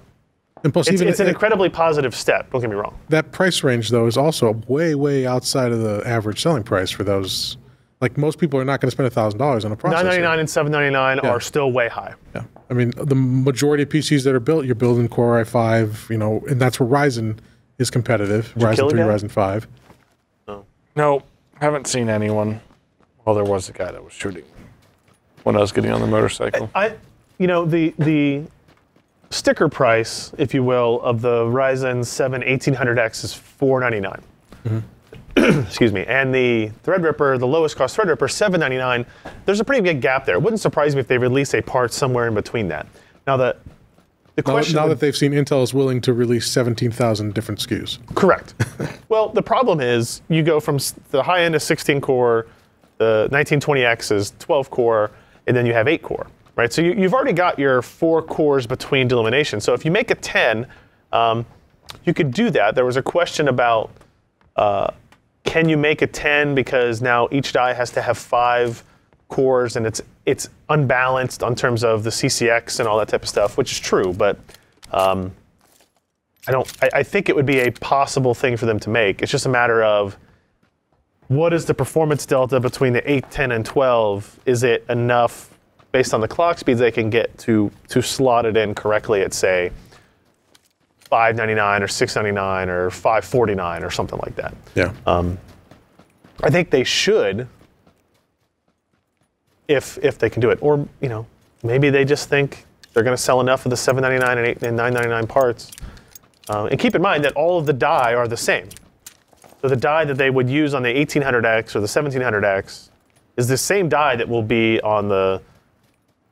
And plus, it's an incredibly positive step, don't get me wrong. That price range, though, is also way, way outside of the average selling price for those. Like, most people are not going to spend $1,000 on a processor. $999 and $799 are still way high. Yeah. I mean, the majority of PCs that are built, you're building Core i5, and that's where Ryzen is competitive. Ryzen 3, Ryzen 5. No, haven't seen anyone. Well, there was a guy that was shooting me when I was getting on the motorcycle. The sticker price, if you will, of the Ryzen 7 1800X is $499. excuse me, and the Threadripper, the lowest cost Threadripper, $799. There's a pretty big gap there. It wouldn't surprise me if they release a part somewhere in between that. Now the question now that they've seen Intel is willing to release 17,000 different SKUs. Correct. Well, the problem is you go from the high end is 16 core, the 1920X is 12 core, and then you have 8 core, right? So you've already got your 4 cores between delimitation. So if you make a 10, you could do that. There was a question about can you make a 10 because now each die has to have 5 cores and it's unbalanced in terms of the CCX and all that type of stuff, which is true, but I think it would be a possible thing for them to make. It's just a matter of what is the performance delta between the 8, 10, and 12? Is it enough based on the clock speeds they can get to slot it in correctly at, say, 599 or 699 or 549 or something like that? Yeah. I think they should, if they can do it. Or, maybe they just think they're going to sell enough of the 799 and 8 and 999 parts. And keep in mind that all of the die are the same. So the die that they would use on the 1800X or the 1700X is the same die that will be on the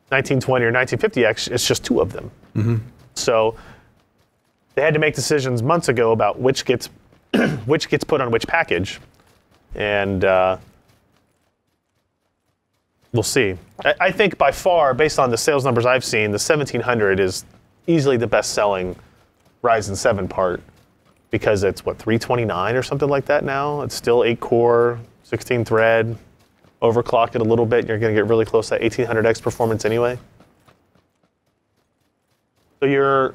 1920 or 1950X. It's just 2 of them. Mm-hmm. So they had to make decisions months ago about which gets put on which package, and we'll see. I think by far, based on the sales numbers I've seen, the 1700 is easily the best-selling Ryzen 7 part because it's, 329 or something like that now? It's still 8-core, 16-thread, overclock it a little bit, you're going to get really close to that 1800X performance anyway. So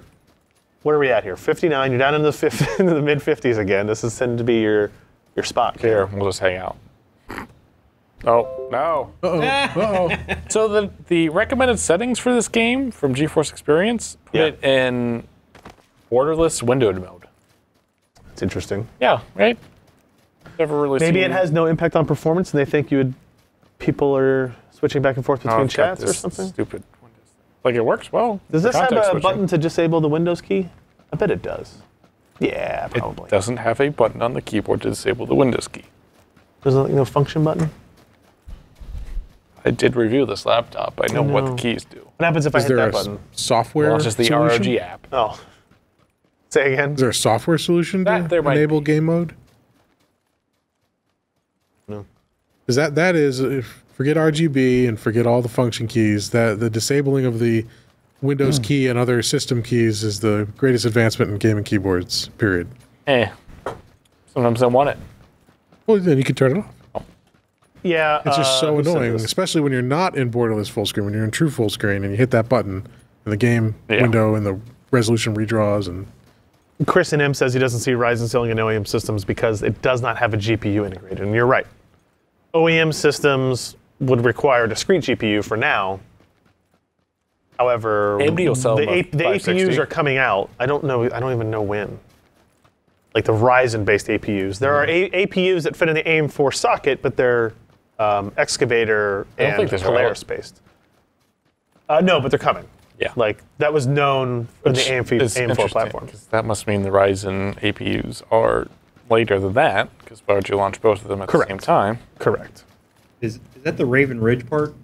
what are we at here? 59, you're down into the mid-50s again. This is tending to be your spot. Here, we'll just hang out. Oh, no. Uh-oh. Uh-oh. So the recommended settings for this game from GeForce Experience put it in borderless windowed mode. It's interesting. Yeah, right? Never really Maybe seen... it has no impact on performance and they think people are switching back and forth between chats or something? Stupid Windows thing. Like, it works well. Does this have Context a switching. button to disable the Windows key? I bet it does. Yeah, probably. It doesn't have a button on the keyboard to disable the Windows key. There's no function button? I did review this laptop. I know what the keys do. What happens if I Is hit there that a button? software Well, it's just the solution? ROG app. Oh. Say again? Is there a software solution That to there might enable be. game mode? No. Because that is, forget RGB and forget all the function keys, that the disabling of the Windows key and other system keys is the greatest advancement in gaming keyboards, period. Sometimes I want it. Well, then you can turn it off. Yeah. It's just so who said annoying, this? especially when you're not in borderless full screen, when you're in true full screen and you hit that button and the game window and the resolution redraws. And Chris in M says he doesn't see Ryzen selling in OEM systems because it does not have a GPU integrated. And you're right. OEM systems would require a discrete GPU for now. However, AMD will sell the them a APUs 560. are coming out. I don't even know when. Like the Ryzen-based APUs. There are APUs that fit in the AM4 socket, but they're Excavator and Polaris-based. No, but they're coming. Yeah. Like, that was known in the AM4 platform. That must mean the Ryzen APUs are later than that, because why would you launch both of them at the same time? Correct. Is that the Raven Ridge part?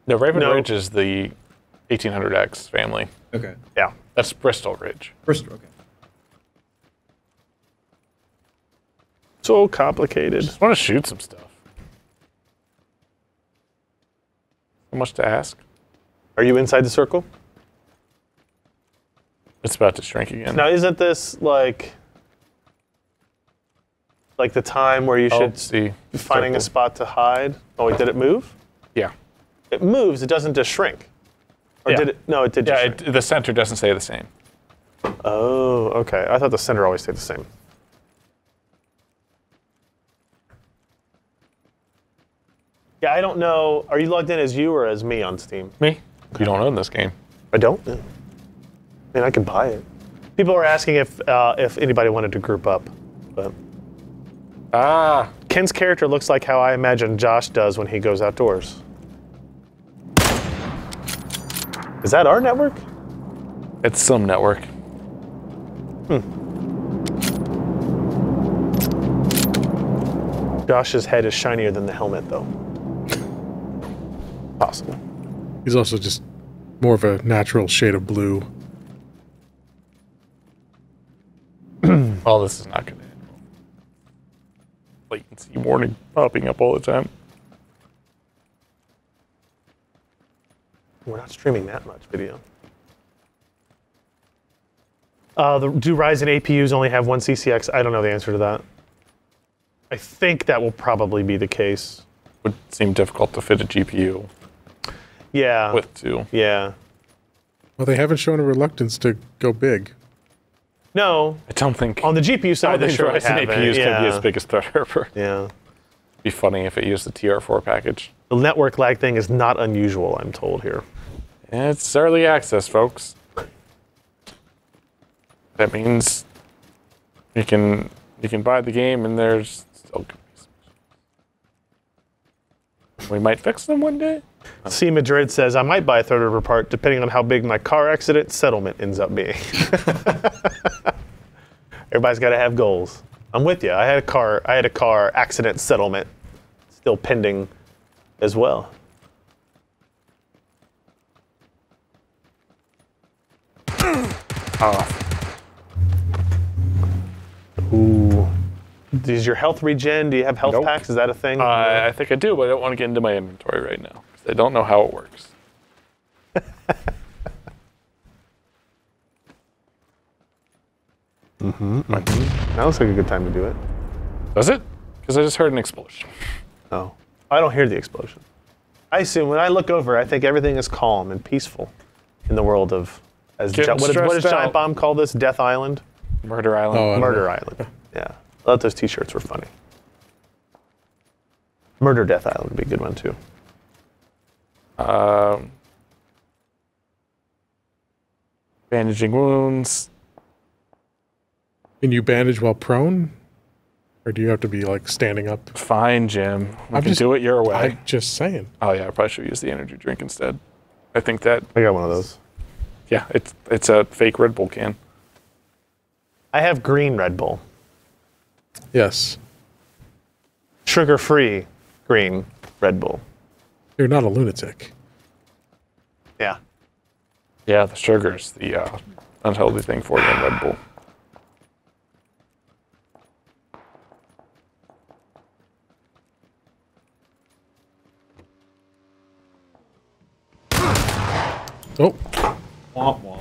No, Raven Ridge is the 1800X family. Okay. Yeah. That's Bristol Ridge. Bristol, okay. So complicated. Just want to shoot some stuff. So much to ask. Are you inside the circle? It's about to shrink again. Now, isn't this like the time where you should see be finding a spot to hide? Oh, wait, did it move? Yeah. It moves. It doesn't just shrink. Or did it? No, it did just shrink. The center doesn't stay the same. Oh, okay. I thought the center always stayed the same. Yeah, I don't know. Are you logged in as you or as me on Steam? Me? You don't own this game. I don't? I mean, I can buy it. People are asking if anybody wanted to group up. But Ken's character looks like how I imagine Josh does when he goes outdoors. Is that our network? It's some network. Josh's head is shinier than the helmet, though. Possible. He's also just more of a natural shade of blue. All this is not going to handle latency warning popping up all the time. We're not streaming that much video. Do Ryzen APUs only have one CCX? I don't know the answer to that. I think that will probably be the case. Would seem difficult to fit a GPU Yeah. with two. Yeah. Well, they haven't shown a reluctance to go big. No. I don't think On the GPU side, they sure Ryzen haven't. APUs Yeah. could be as big as Threadripper. Yeah. It'd be funny if it used the TR4 package. The network lag thing is not unusual, I'm told here. It's early access, folks. That means you can buy the game and there's still gonna be some. We might fix them one day. C Madrid says, I might buy a third of a part depending on how big my car accident settlement ends up being. Everybody's got to have goals. I'm with you. I had a car accident settlement still pending as well. Ooh. Is your health regen? Do you have health Nope. packs? Is that a thing? I think I do, but I don't want to get into my inventory right now because I don't know how it works. That looks like a good time to do it. Does it? Because I just heard an explosion. Oh. I don't hear the explosion. I assume when I look over, I think everything is calm and peaceful in the world of, what does stressed Giant out. Bomb call this? Death Island? Murder Island. Oh, I don't Murder know. Island. Yeah. I thought those t-shirts were funny. Murder Death Island would be a good one too. Bandaging wounds. Can you bandage while prone? Or do you have to be like standing up? Fine, Jim. We I'm can just- do it your way. I'm just saying. Oh yeah, I probably should use the energy drink instead. I think that, I got one of those. yeah, it's a fake Red Bull can. I have green Red Bull. Yes. Sugar-free green Red Bull. You're not a lunatic. Yeah. Yeah, the sugar's the unhealthy thing for you in Red Bull. Oh, Womp womp.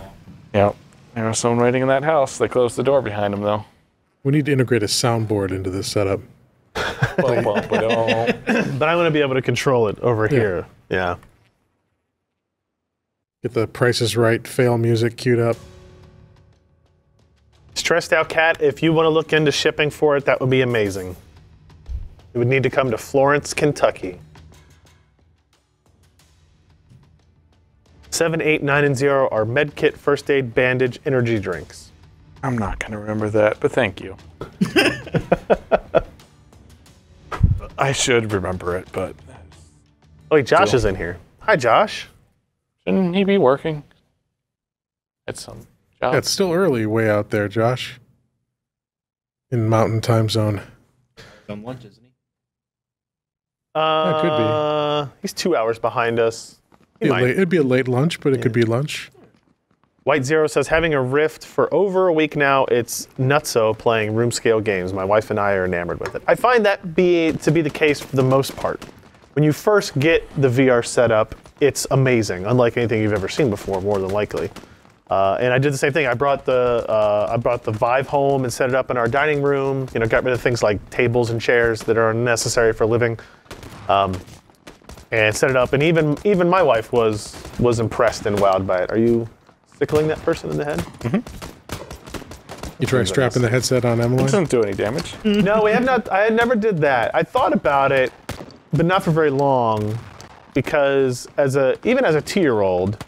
Yeah. There was someone waiting in that house. They closed the door behind him, though. we need to integrate a soundboard into this setup. Bum, bum, ba-dum. But I want to be able to control it over here. Yeah. Get the Price is Right fail music queued up. Stressed Out Cat, if you want to look into shipping for it, that would be amazing. It would need to come to Florence, Kentucky. 7, 8, 9, and 0 are medkit, first aid, bandage, energy drinks. I'm not going to remember that, but thank you. I should remember it, but Oh, wait, Josh is in here. Hi, Josh. shouldn't he be working at some job? Yeah, it's still early way out there, Josh. In Mountain Time Zone. On lunch, isn't he? That could He's 2 hours behind us. He might. It'd be a late lunch, but it could be lunch. White Zero says, having a Rift for over a week now, it's nutso playing room scale games. My wife and I are enamored with it. I find that to be the case for the most part. When you first get the VR setup, it's amazing, unlike anything you've ever seen before, more than likely. And I did the same thing. I brought the Vive home and set it up in our dining room. You know, got rid of things like tables and chairs that are unnecessary for living, and set it up. And even my wife was impressed and wowed by it. Are you tickling that person in the head? You try strapping the headset on Emily? It doesn't do any damage. No, we have not. I never did that. I thought about it, but not for very long, because even as a 2-year-old,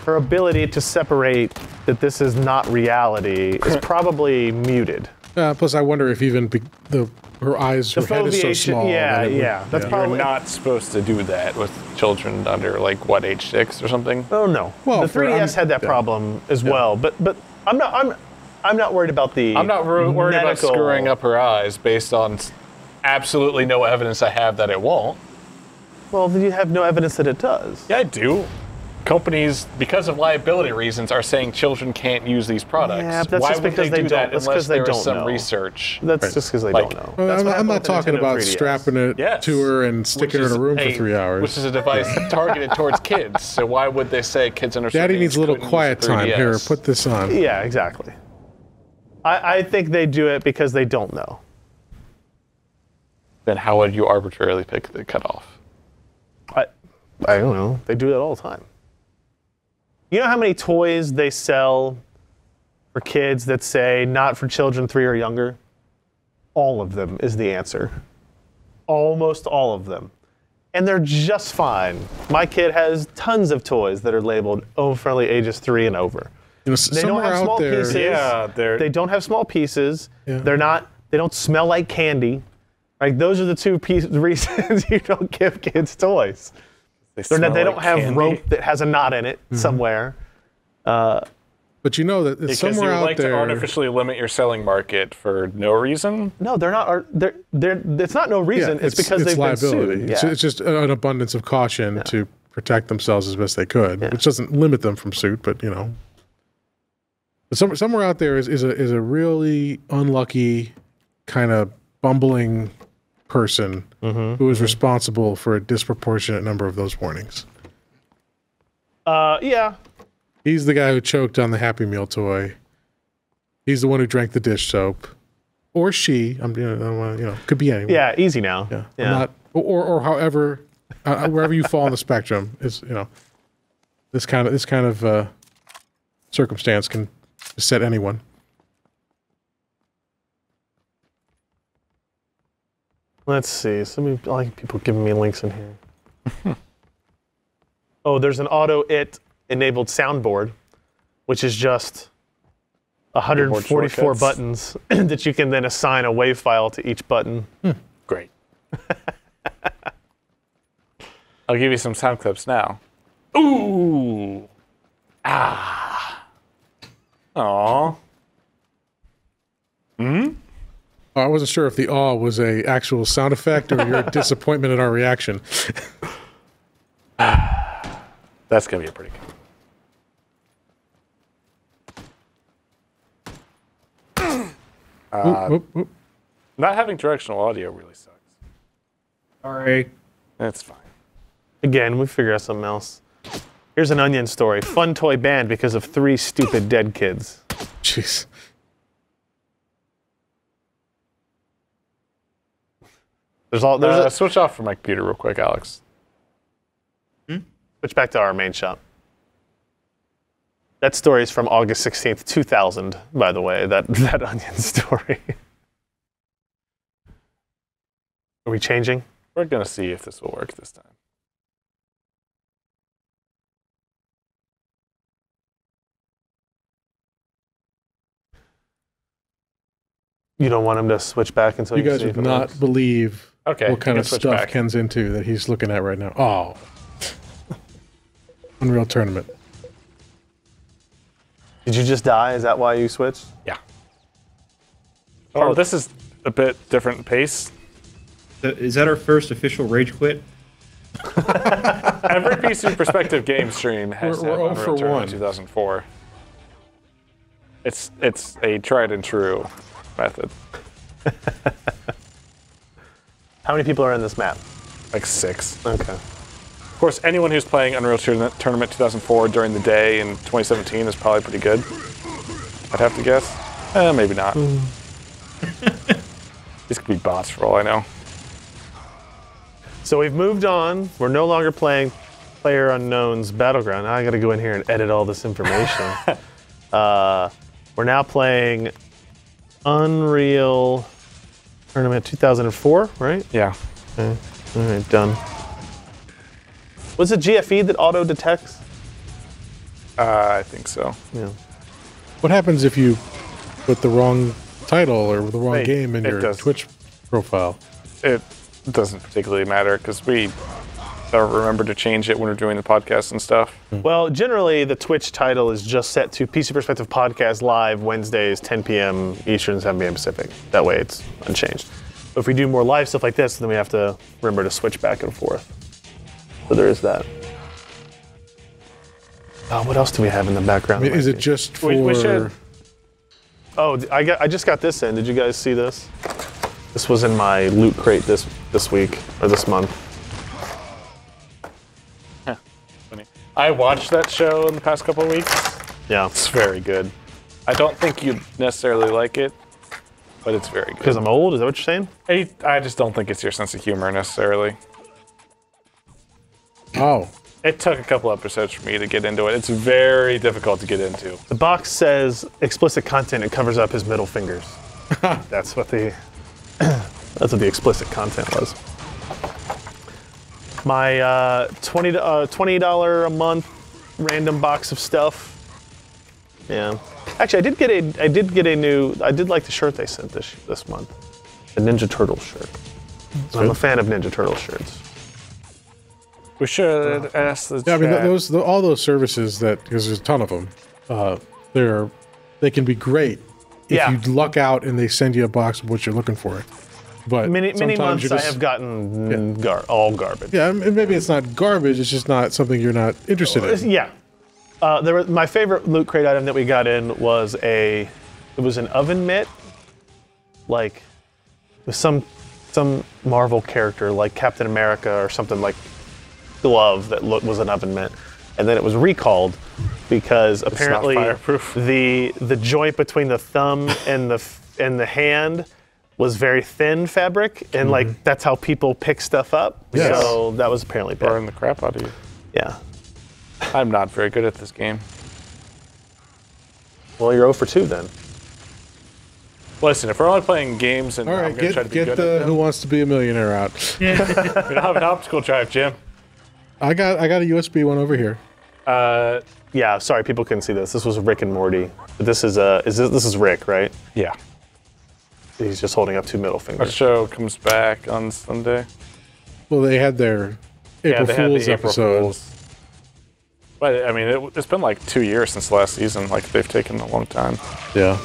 her ability to separate that this is not reality is probably muted. Plus, I wonder if even her eyes, her head is so foveation- small. yeah, that it would- yeah. That's You're probably not supposed to do that with children under like what, age 6 or something. Oh no. Well, the 3DS had that problem as well, but I'm not worried about the. I'm not worried about medical- screwing up her eyes based on absolutely no evidence I have that it won't. Well, then you have no evidence that it does. Yeah, I do. Companies, because of liability reasons, are saying children can't use these products. Yeah, but that's Why just would because they do that that's unless they there don't is some know. research? That's just because they Like- don't know. Well, That's what I'm happened not with the talking Nintendo about 3DS. strapping it Yes. to her and sticking her in a room for 3 hours. Which is a device targeted towards kids. So why would they say kids under Daddy certain needs a age little couldn't quiet use the time. 3DS? Here, put this on. Yeah, exactly. I think they do it because they don't know. Then how would you arbitrarily pick the cutoff? I don't know. They do it all the time. You know how many toys they sell for kids that say not for children 3 or younger? All of them is the answer. Almost all of them. And they're just fine. My kid has tons of toys that are labeled friendly ages 3 and over. You know, They don't somewhere have small out there, pieces. Yeah, They don't have small pieces. Yeah. They don't smell like candy. Like those are the two reasons you don't give kids toys. They don't have rope that has a knot in it somewhere. but you know that it's Because somewhere you out like there. to artificially limit your selling market for no reason. No, they're not. It's not no reason. Yeah, it's because they've liability. been sued. It's, Yeah. it's just an abundance of caution to protect themselves as best they could, which doesn't limit them from suit, but you know. But somewhere out there is a really unlucky kind of bumbling person who is responsible for a disproportionate number of those warnings. Yeah. He's the guy who choked on the Happy Meal toy. He's the one who drank the dish soap, or she. Could be anyone. Yeah. Easy now. Yeah. I'm not, or however, wherever you fall on the spectrum is, this kind of circumstance can set anyone. Let's see. I like people giving me links in here. Oh, there's an auto-it enabled soundboard, which is just 144 shortcuts. buttons that you can then assign a WAV file to each button. Great. I'll give you some sound clips now. Ooh. Ah. Aw. I wasn't sure if the awe was a actual sound effect or your disappointment at our reaction. That's going to be a pretty good. Whoop, whoop. Not having directional audio really sucks. Sorry. That's fine. Again, we figure out something else. Here's an Onion story. Fun toy banned because of 3 stupid dead kids. Jeez. There's Switch off from my computer real quick, Alex. Switch back to our main shop. That story is from August 16th, 2000, by the way, that Onion story. Are we changing? We're going to see if this will work this time. You You don't want him to switch back until you guys see would if it not works? believe Okay, what kind you of can switch stuff back. Ken's into that he's looking at right now. Oh. Unreal Tournament. Did you just die? Is that why you switched? Yeah. Oh, this is a bit different pace. Is that our first official rage quit? Every PC Perspective game stream has We're 0 for 1. 2004. It's a tried and true method. How many people are in this map? Like 6. Okay. Of course, anyone who's playing Unreal Tournament 2004 during the day in 2017 is probably pretty good. I'd have to guess. Maybe not. These could be bots for all I know. So we've moved on. We're no longer playing PlayerUnknown's Battleground. Now I got to go in here and edit all this information. We're now playing Unreal Tournament 2004, right? Yeah. Okay. All right, done. Was it GFE that auto detects? I think so. Yeah. What happens if you put the wrong title or the wrong Wait, game in it your does. Twitch profile? It doesn't particularly matter because we don't remember to change it when we're doing the podcast and stuff. Well, generally, the Twitch title is just set to PC Perspective Podcast live Wednesdays, 10 p.m. Eastern, 7 p.m. Pacific. That way it's unchanged. If we do more live stuff like this, then we have to remember to switch back and forth. So there is that. What else do we have in the background? I mean, is it just for? We should. Oh, I just got this in. Did you guys see this? This was in my loot crate this week or this month. Funny. I watched that show in the past couple of weeks. Yeah, It's very good. I don't think you'd necessarily like it, but it's very good. because I'm old. Is that what you're saying? I just don't think it's your sense of humor necessarily. Oh, It took a couple episodes for me to get into it. It's very difficult to get into. The box says explicit content. It covers up his middle fingers. That's what the explicit content was. My $20 a month random box of stuff. Yeah, actually, I did like the shirt they sent this month, the Ninja Turtle shirt. So I'm a fan of Ninja Turtle shirts. We should ask the yeah. I mean, chat. all those services because there's a ton of them. They can be great if Yeah. you luck out and they send you a box of what you're looking for. But Many sometimes months you're I just- have gotten all garbage. Yeah, and maybe it's not garbage. It's just not something you're not interested in. Yeah. My favorite loot crate item that we got in was it was an oven mitt, like with some Marvel character like Captain America or something like glove that was an oven mitt, and then it was recalled because apparently fireproof. the joint between the thumb and the hand was very thin fabric, and like that's how people pick stuff up. Yes. So that was apparently bad. Burn the crap out of you. Yeah. I'm not very good at this game. Well, you're 0 for 2 then. Listen, if we're only playing games and All I'm right, going to try to be get good the at Who them, Wants to Be a Millionaire out. we don't have an optical drive, Jim. I got a USB one over here. Yeah, sorry, people couldn't see this. This was Rick and Morty. But this is Rick, right? Yeah. He's just holding up 2 middle Our fingers. show comes back on Sunday. Well, they had their April they had Fool's the April episode. Fools. But I mean, it's been like 2 years since the last season. Like they've taken a long time. Yeah,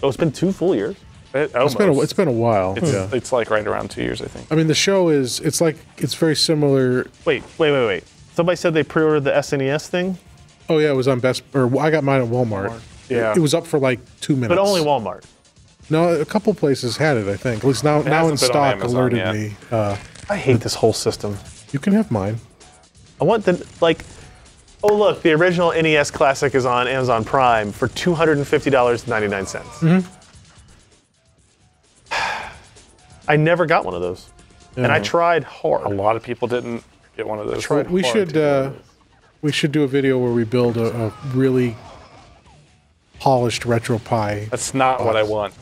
Oh, it's been 2 full years. It's it's been a while. Yeah. It's like right around 2 years, I think. I mean, the show it's very similar. Wait. Somebody said they pre-ordered the SNES thing, Oh yeah, it was on I got mine at Walmart. Yeah. It was up for like 2 minutes. but only Walmart. No, a couple places had it. I think at least now in hasn't been on stock Amazon alerted yet. me. I hate this whole system. You can have mine. I want oh look, the original NES Classic is on Amazon Prime for $250.99. Mm-hmm. I never got one of those, and I tried A hard. lot of people didn't get one of those. We should do a video where we build a really polished retro Pi. That's not what I want.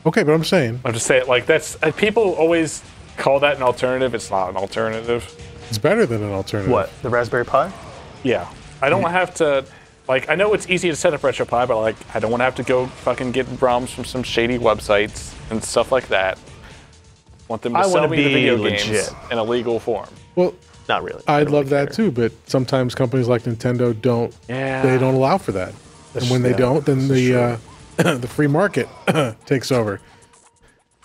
Okay, but I'm saying I'm just saying, like, that's people always call that an alternative. It's not an alternative. it's better than an alternative. What, the Raspberry Pi? Yeah, I don't have to. Like, I know it's easy to set up RetroPie, but like, I don't want to have to go fucking get ROMs from some shady websites and stuff like that. I want them to I sell wanna me the be video legit. games in a legal form. Well, Not really. I I'd don't love really that care. too, but sometimes companies like Nintendo don't. Yeah. They don't allow for that. And when they yeah, don't, then this is the free market takes over.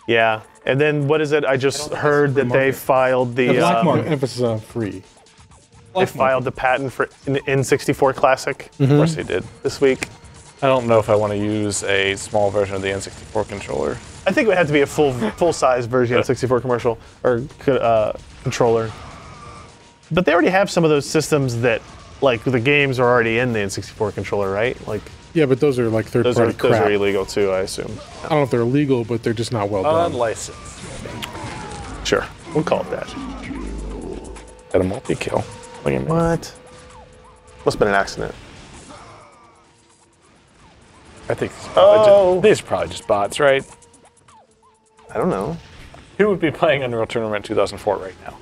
Yeah, and then what is it? I just heard that they filed the black market. Emphasis on free. they filed the patent for an N64 Classic Of course they did. this week. I don't know if I want to use a small version of the N64 controller. I think it would have to be a full size version of 64 commercial or controller. But they already have some of those systems that, like, the games are already in the N64 controller, right? Like, Yeah, but those are like third party those crap. are illegal too, I assume. I don't know if they're illegal, but they're just not well done. Unlicensed. Sure, we'll call it that. Got a multi-kill. Look at me. What? Must have been an accident. I think Oh. these are probably just bots, right? I don't know. Who would be playing Unreal Tournament 2004 right now?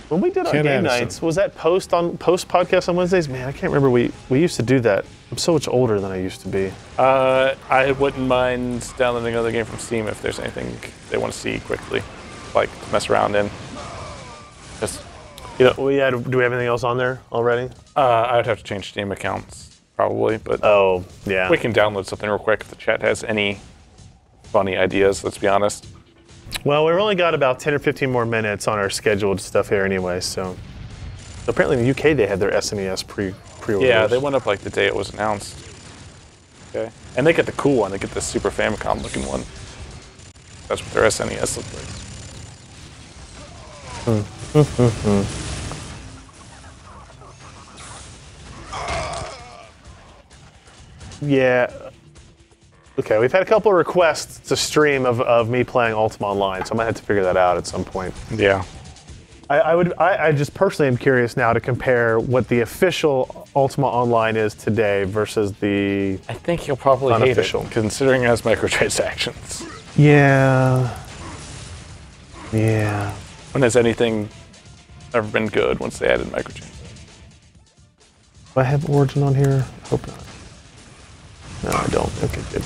When we did our Ken game Anderson. nights, was that post podcast on Wednesdays? Man, I can't remember. We used to do that. I'm so much older than I used to be. I wouldn't mind downloading another game from Steam if there's anything they want to see quickly, like to mess around in. Just, You know, do we have anything else on there already? I would have to change Steam accounts probably, but Oh, yeah. we can download something real quick if the chat has any funny ideas. Let's be honest. Well, we've only got about 10 or 15 more minutes on our scheduled stuff here anyway, so apparently in the UK they had their SNES pre-orders. Yeah, they went up like the day it was announced. Okay. And they get the cool one. They get the Super Famicom looking one. That's what their SNES looks like. Yeah. Okay, we've had a couple of requests to stream of me playing Ultima Online, so I might have to figure that out at some point. Yeah. I just personally am curious now to compare what the official Ultima Online is today versus the I think he'll probably unofficial. hate it, considering it has microtransactions. Yeah. Yeah. When has anything ever been good once they added microtransactions? Do I have Origin on here? I hope not. No, I don't. Okay, good.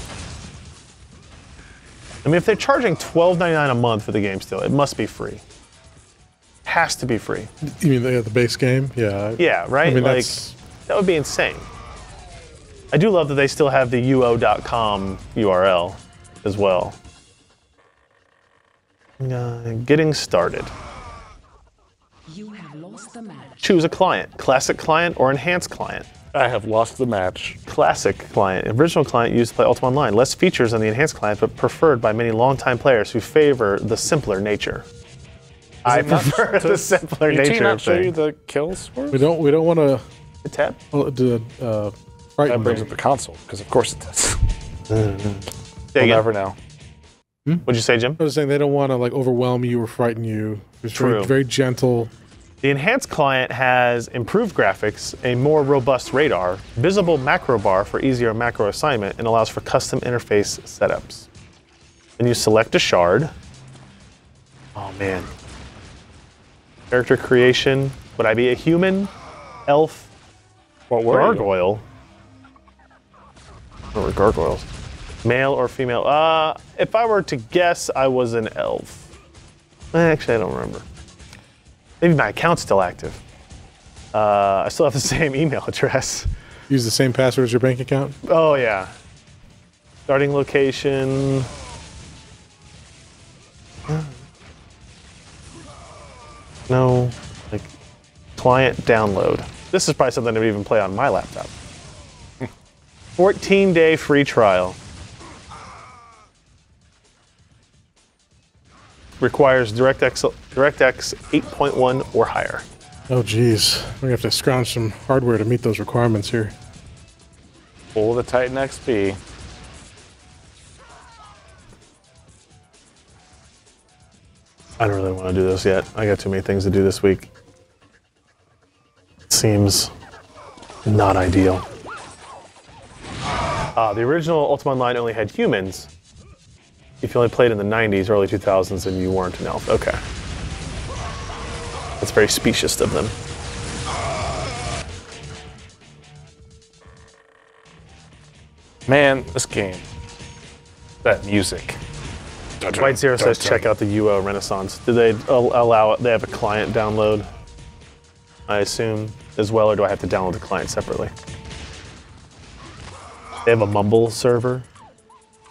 I mean, if they're charging $12.99 a month for the game still, it must be free. Has to be free. You mean the base game? Yeah. Yeah, right? I mean, like, that would be insane. I do love that they still have the uo.com URL as well. Getting started. You have lost the match. Choose a client, classic client or enhanced client. I have lost the match. Classic client, original client used to play Ultima Online. Less features than the enhanced client, but preferred by many longtime players who favor the simpler nature. I prefer the simpler nature. Did he not of show you things. the kills? We don't want to Hit tab? frighten That brings them. up the console, because of course it does. Say We'll again. never know. What'd you say, Jim? I was saying they don't want to like overwhelm you or frighten you. It's True. very, very gentle. The enhanced client has improved graphics, a more robust radar, visible macro bar for easier macro assignment, and allows for custom interface setups. Then you select a shard. Oh man. Character creation. Would I be a human, elf, What were you? gargoyle? What were gargoyles? Male or female? If I were to guess, I was an elf. Actually, I don't remember. Maybe my account's still active. I still have the same email address. Use the same password as your bank account. Oh, yeah. Starting location. No. Like, client download. This is probably something to even play on my laptop. 14-day free trial. Requires DirectX 8.1 or higher. Oh, geez. We have to scrounge some hardware to meet those requirements here. Pull the Titan XP. I don't really want to do this yet. I got too many things to do this week. It seems not ideal. The original Ultima Online only had humans. If you only played in the 90s, early 2000s, and you weren't an elf. Okay. That's very specious of them. Man, this game. That music. White Zero says check out the UO Renaissance. Do they allow it? They have a client download, I assume, as well, or do I have to download the client separately? They have a Mumble server,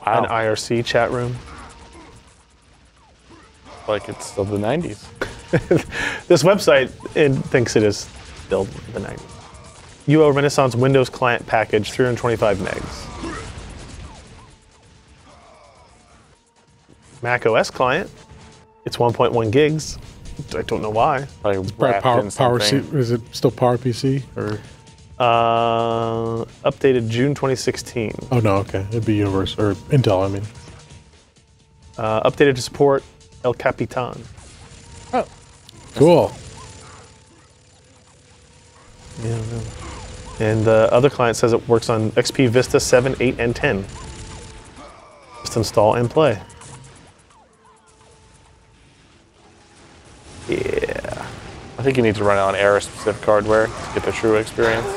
an IRC chat room. Like it's still the 90s. This website thinks it is still the 90s. UO Renaissance Windows client package, 325 megs. Mac OS client, it's 1.1 gigs. I don't know why. Probably Right, wrapped in power C, something. is it still PowerPC or? Updated June 2016. Oh no, okay, it'd be Universe or Intel. I mean, Updated to support El Capitan. Oh, cool. Yeah, no. And the other client says it works on XP Vista 7, 8, and 10. Just install and play. Yeah. I think you need to run it on era-specific hardware to get the true experience.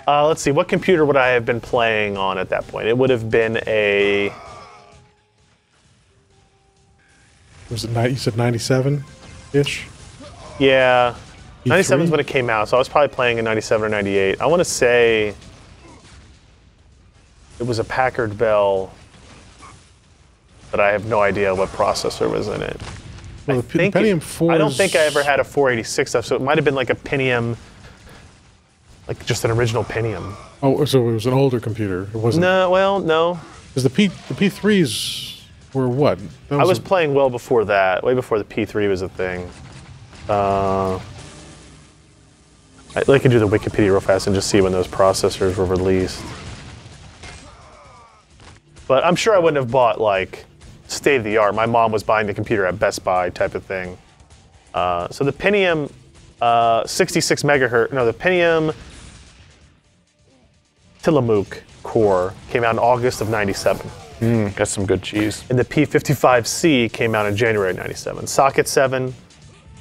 Let's see, what computer would I have been playing on at that point? It would have been a... Was it you said 97-ish? Yeah. 97 is E3? when it came out, so I was probably playing in 97 or 98. I want to say it was a Packard Bell but I have no idea what processor was in it. Well, the Pentium 4. I don't think I ever had a 486 stuff, so it might have been like a Pentium, like just an original Pentium. Oh, so it was an older computer. It wasn't. No, well, no. Because the P3s were what? I was playing well before that, way before the P3 was a thing. I could do the Wikipedia real fast and just see when those processors were released. But I'm sure I wouldn't have bought like state of the art. My mom was buying the computer at Best Buy type of thing. So the Pentium 66 megahertz, no, the Pentium Tillamook core came out in August of '97. Got some good cheese. And the P55C came out in January of '97. Socket 7,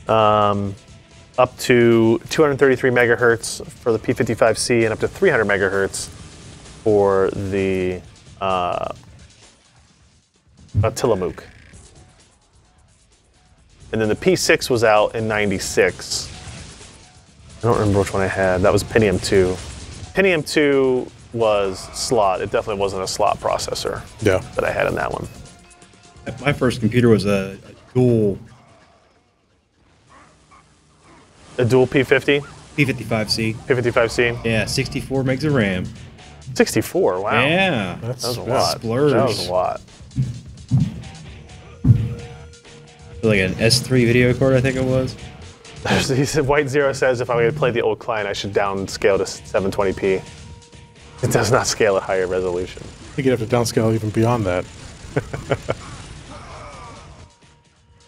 up to 233 megahertz for the P55C and up to 300 megahertz for the Tillamook. And then the P6 was out in '96. I don't remember which one I had. That was Pentium 2. Pentium 2 was slot. It definitely wasn't a slot processor that I had in that one. My first computer was a dual P50? P55C. P55C? Yeah, 64 megs of RAM. 64, wow. Yeah. That's That was a lot. splurge. That was a lot. Like an S3 video card, I think it was. He said, White Zero says if I'm going to play the old client, I should downscale to 720p. It does not scale at higher resolution. I think you'd have to downscale even beyond that.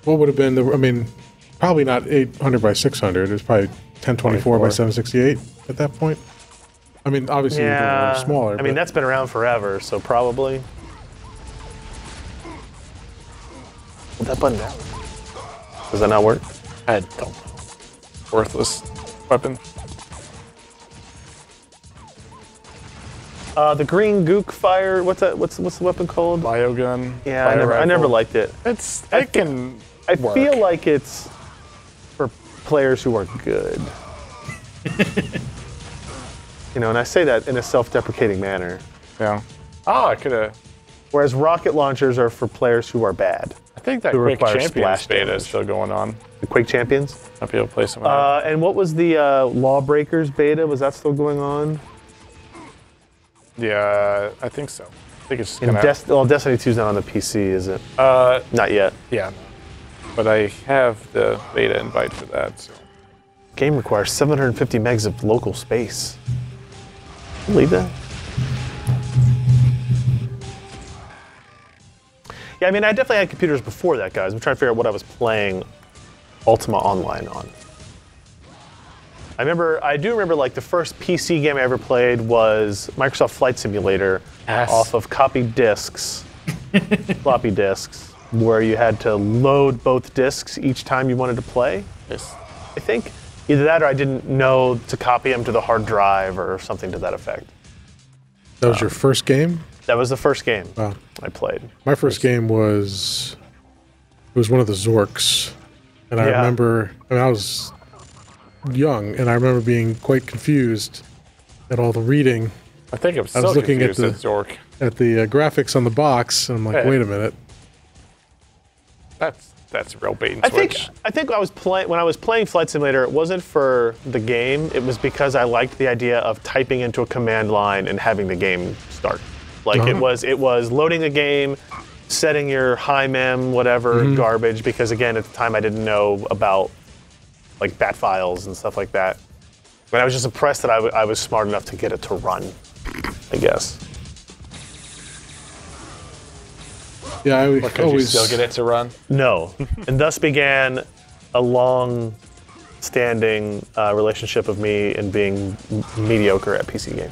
What would have been the? I mean, probably not 800 by 600. It was probably 1024 by 768 at that point. I mean, obviously it was a little smaller. I mean, that's been around forever, so probably. Put that button down. Does that not work? I don't know. Worthless weapon. The green gook fire. What's that? What's the weapon called? Biogun. Yeah, bio I never rifle. liked it. It can I work. feel like it's for players who are good. You know, and I say that in a self-deprecating manner. Yeah. Oh, I could have. Whereas rocket launchers are for players who are bad. I think that Who Quick require Champions splash beta damage. is still going on. The Quake Champions. I'll be able to play some of that. And what was the Lawbreakers beta? Was that still going on? Yeah, I think so. I think it's And gonna. well, Destiny 2's not on the PC, is it? Not yet. Yeah. But I have the beta invite for that. So. Game requires 750 megs of local space. Believe that? Yeah, I mean, I definitely had computers before that, guys. I'm trying to figure out what I was playing Ultima Online on. I do remember like the first PC game I ever played was Microsoft Flight Simulator off of copied discs, floppy disks, where you had to load both discs each time you wanted to play. Yes. I think either that or I didn't know to copy them to the hard drive or something to that effect. That was your first game? That was the first game Wow. I played. My first game was one of the Zorks, and I Yeah. remember. I mean, I was young, and I remember being quite confused at all the reading I think I'm I still was looking at confused at Zork. at the graphics on the box, and I'm like, Hey. wait a minute. That's real bait and I think switch. I was when I was playing Flight Simulator, it wasn't for the game. It was because I liked the idea of typing into a command line and having the game start. Like it was loading a game, setting your high mem whatever garbage. Because again, at the time I didn't know about like bat files and stuff like that. But I was just impressed that I was smart enough to get it to run, I guess. Yeah, I Could you always still get it to run? No. And thus began a long-standing relationship of me and being mediocre at PC games.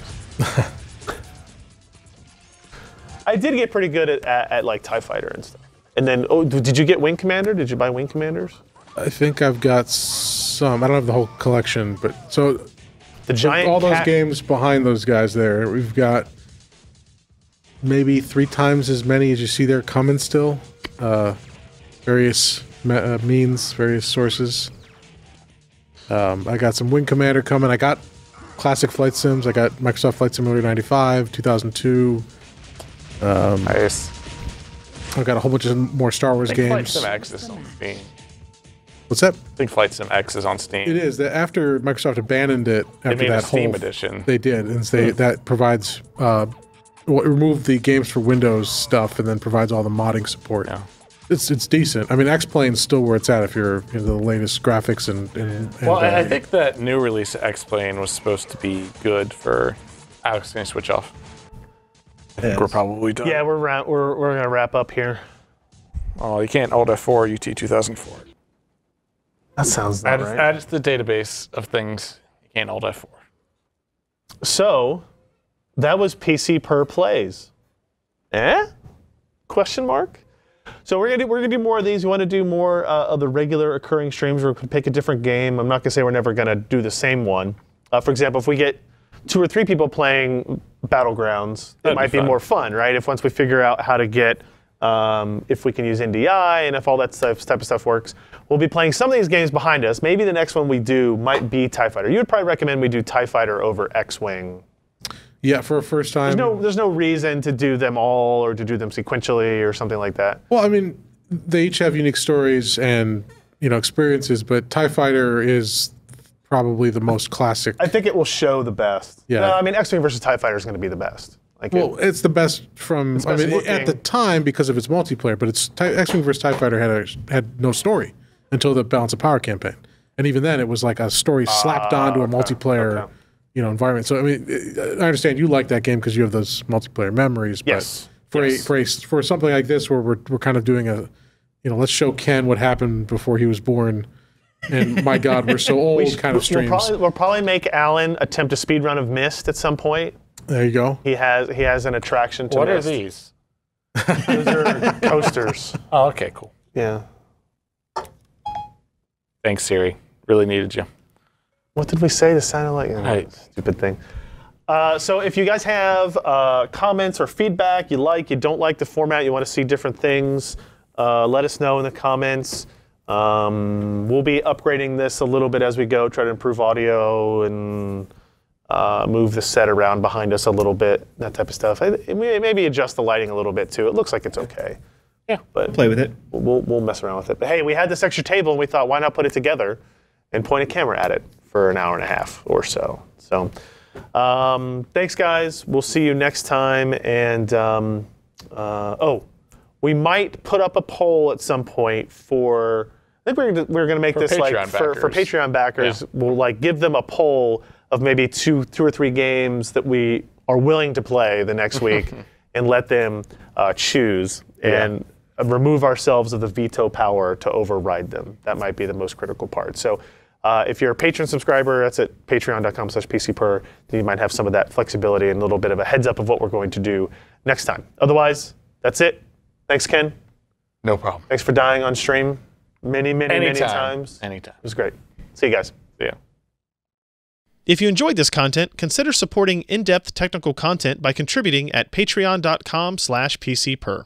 I did get pretty good at like TIE Fighter and stuff. And then, did you get Wing Commander? Did you buy Wing Commanders? I think I've got some. I don't have the whole collection, but so The giant all those cat- games behind those guys there, we've got maybe 3 times as many as you see there coming still. Various means, various sources. I got some Wing Commander coming. I got classic flight sims. I got Microsoft Flight Simulator 95, 2002. Nice. I've got a whole bunch of more Star Wars I think Flight games. Sim X is on Steam. What's that? I think Flight Sim X is on Steam. It is that after Microsoft abandoned it after made a that Steam whole edition. They did, and that provides removed the games for Windows stuff, and then provides all the modding support. Yeah. It's decent. I mean, X-Plane's still where it's at if you're into the latest graphics and Well, I think that new release of X-Plane was supposed to be good for. Alex, can you switch off? I think we're probably done. Yeah, we're gonna wrap up here. Oh, you can't Alt F4 UT 2004. That sounds not right. Add it to the database of things you can't Alt F4. So, that was PCPer plays. Question mark. So we're gonna do more of these. We want to do more of the regular occurring streams. We're gonna pick a different game. I'm not gonna say we're never gonna do the same one. For example, if we get 2 or 3 people playing Battlegrounds, it might be more fun, right? If once we figure out how to get, if we can use NDI and if all that type of stuff works, we'll be playing some of these games behind us. Maybe the next one we do might be TIE Fighter. You would probably recommend we do TIE Fighter over X-Wing. yeah, for a first time. There's no reason to do them all or to do them sequentially or something like that. Well, I mean, they each have unique stories and experiences, but TIE Fighter is probably the most classic. I think it will show the best. Yeah. No, I mean, X-Wing versus TIE Fighter is going to be the best. Like It's the best from. I mean, at the time because of its multiplayer, but X-Wing versus TIE Fighter had no story until the Balance of Power campaign, and even then it was like a story slapped onto a multiplayer, environment. So I mean, I understand you like that game because you have those multiplayer memories. But Yes. for something like this where we're kind of doing a, let's show Ken what happened before he was born. And my God, we're so old kind of streams. We'll probably make Alan attempt a speed run of Myst at some point. There you go. He has an attraction to What Myst. are these? Those are coasters. Oh, okay, cool. Yeah. Thanks, Siri. Really needed you. What did we say? This sounded like Right. stupid thing. So if you guys have comments or feedback, you don't like the format, you want to see different things, let us know in the comments. We'll be upgrading this a little bit as we go, try to improve audio and move the set around behind us a little bit, that type of stuff. Maybe adjust the lighting a little bit too. It looks like it's okay. Yeah. But Play with it. we'll mess around with it. But hey, we had this extra table and we thought, why not put it together and point a camera at it for an hour and a half or so. So thanks, guys. We'll see you next time. And we might put up a poll at some point for. I think we're gonna make For this Patreon like for backers. Patreon backers. Yeah. We'll like give them a poll of maybe two or three games that we are willing to play the next week, and let them choose and remove ourselves of the veto power to override them. That might be the most critical part. So. If you're a Patreon subscriber, that's at patreon.com/PCPer. Then you might have some of that flexibility and a little bit of a heads up of what we're going to do next time. Otherwise, that's it. Thanks, Ken. No problem. Thanks for dying on stream many times. Anytime. It was great. See you guys. Yeah. If you enjoyed this content, consider supporting in-depth technical content by contributing at patreon.com/PCPer.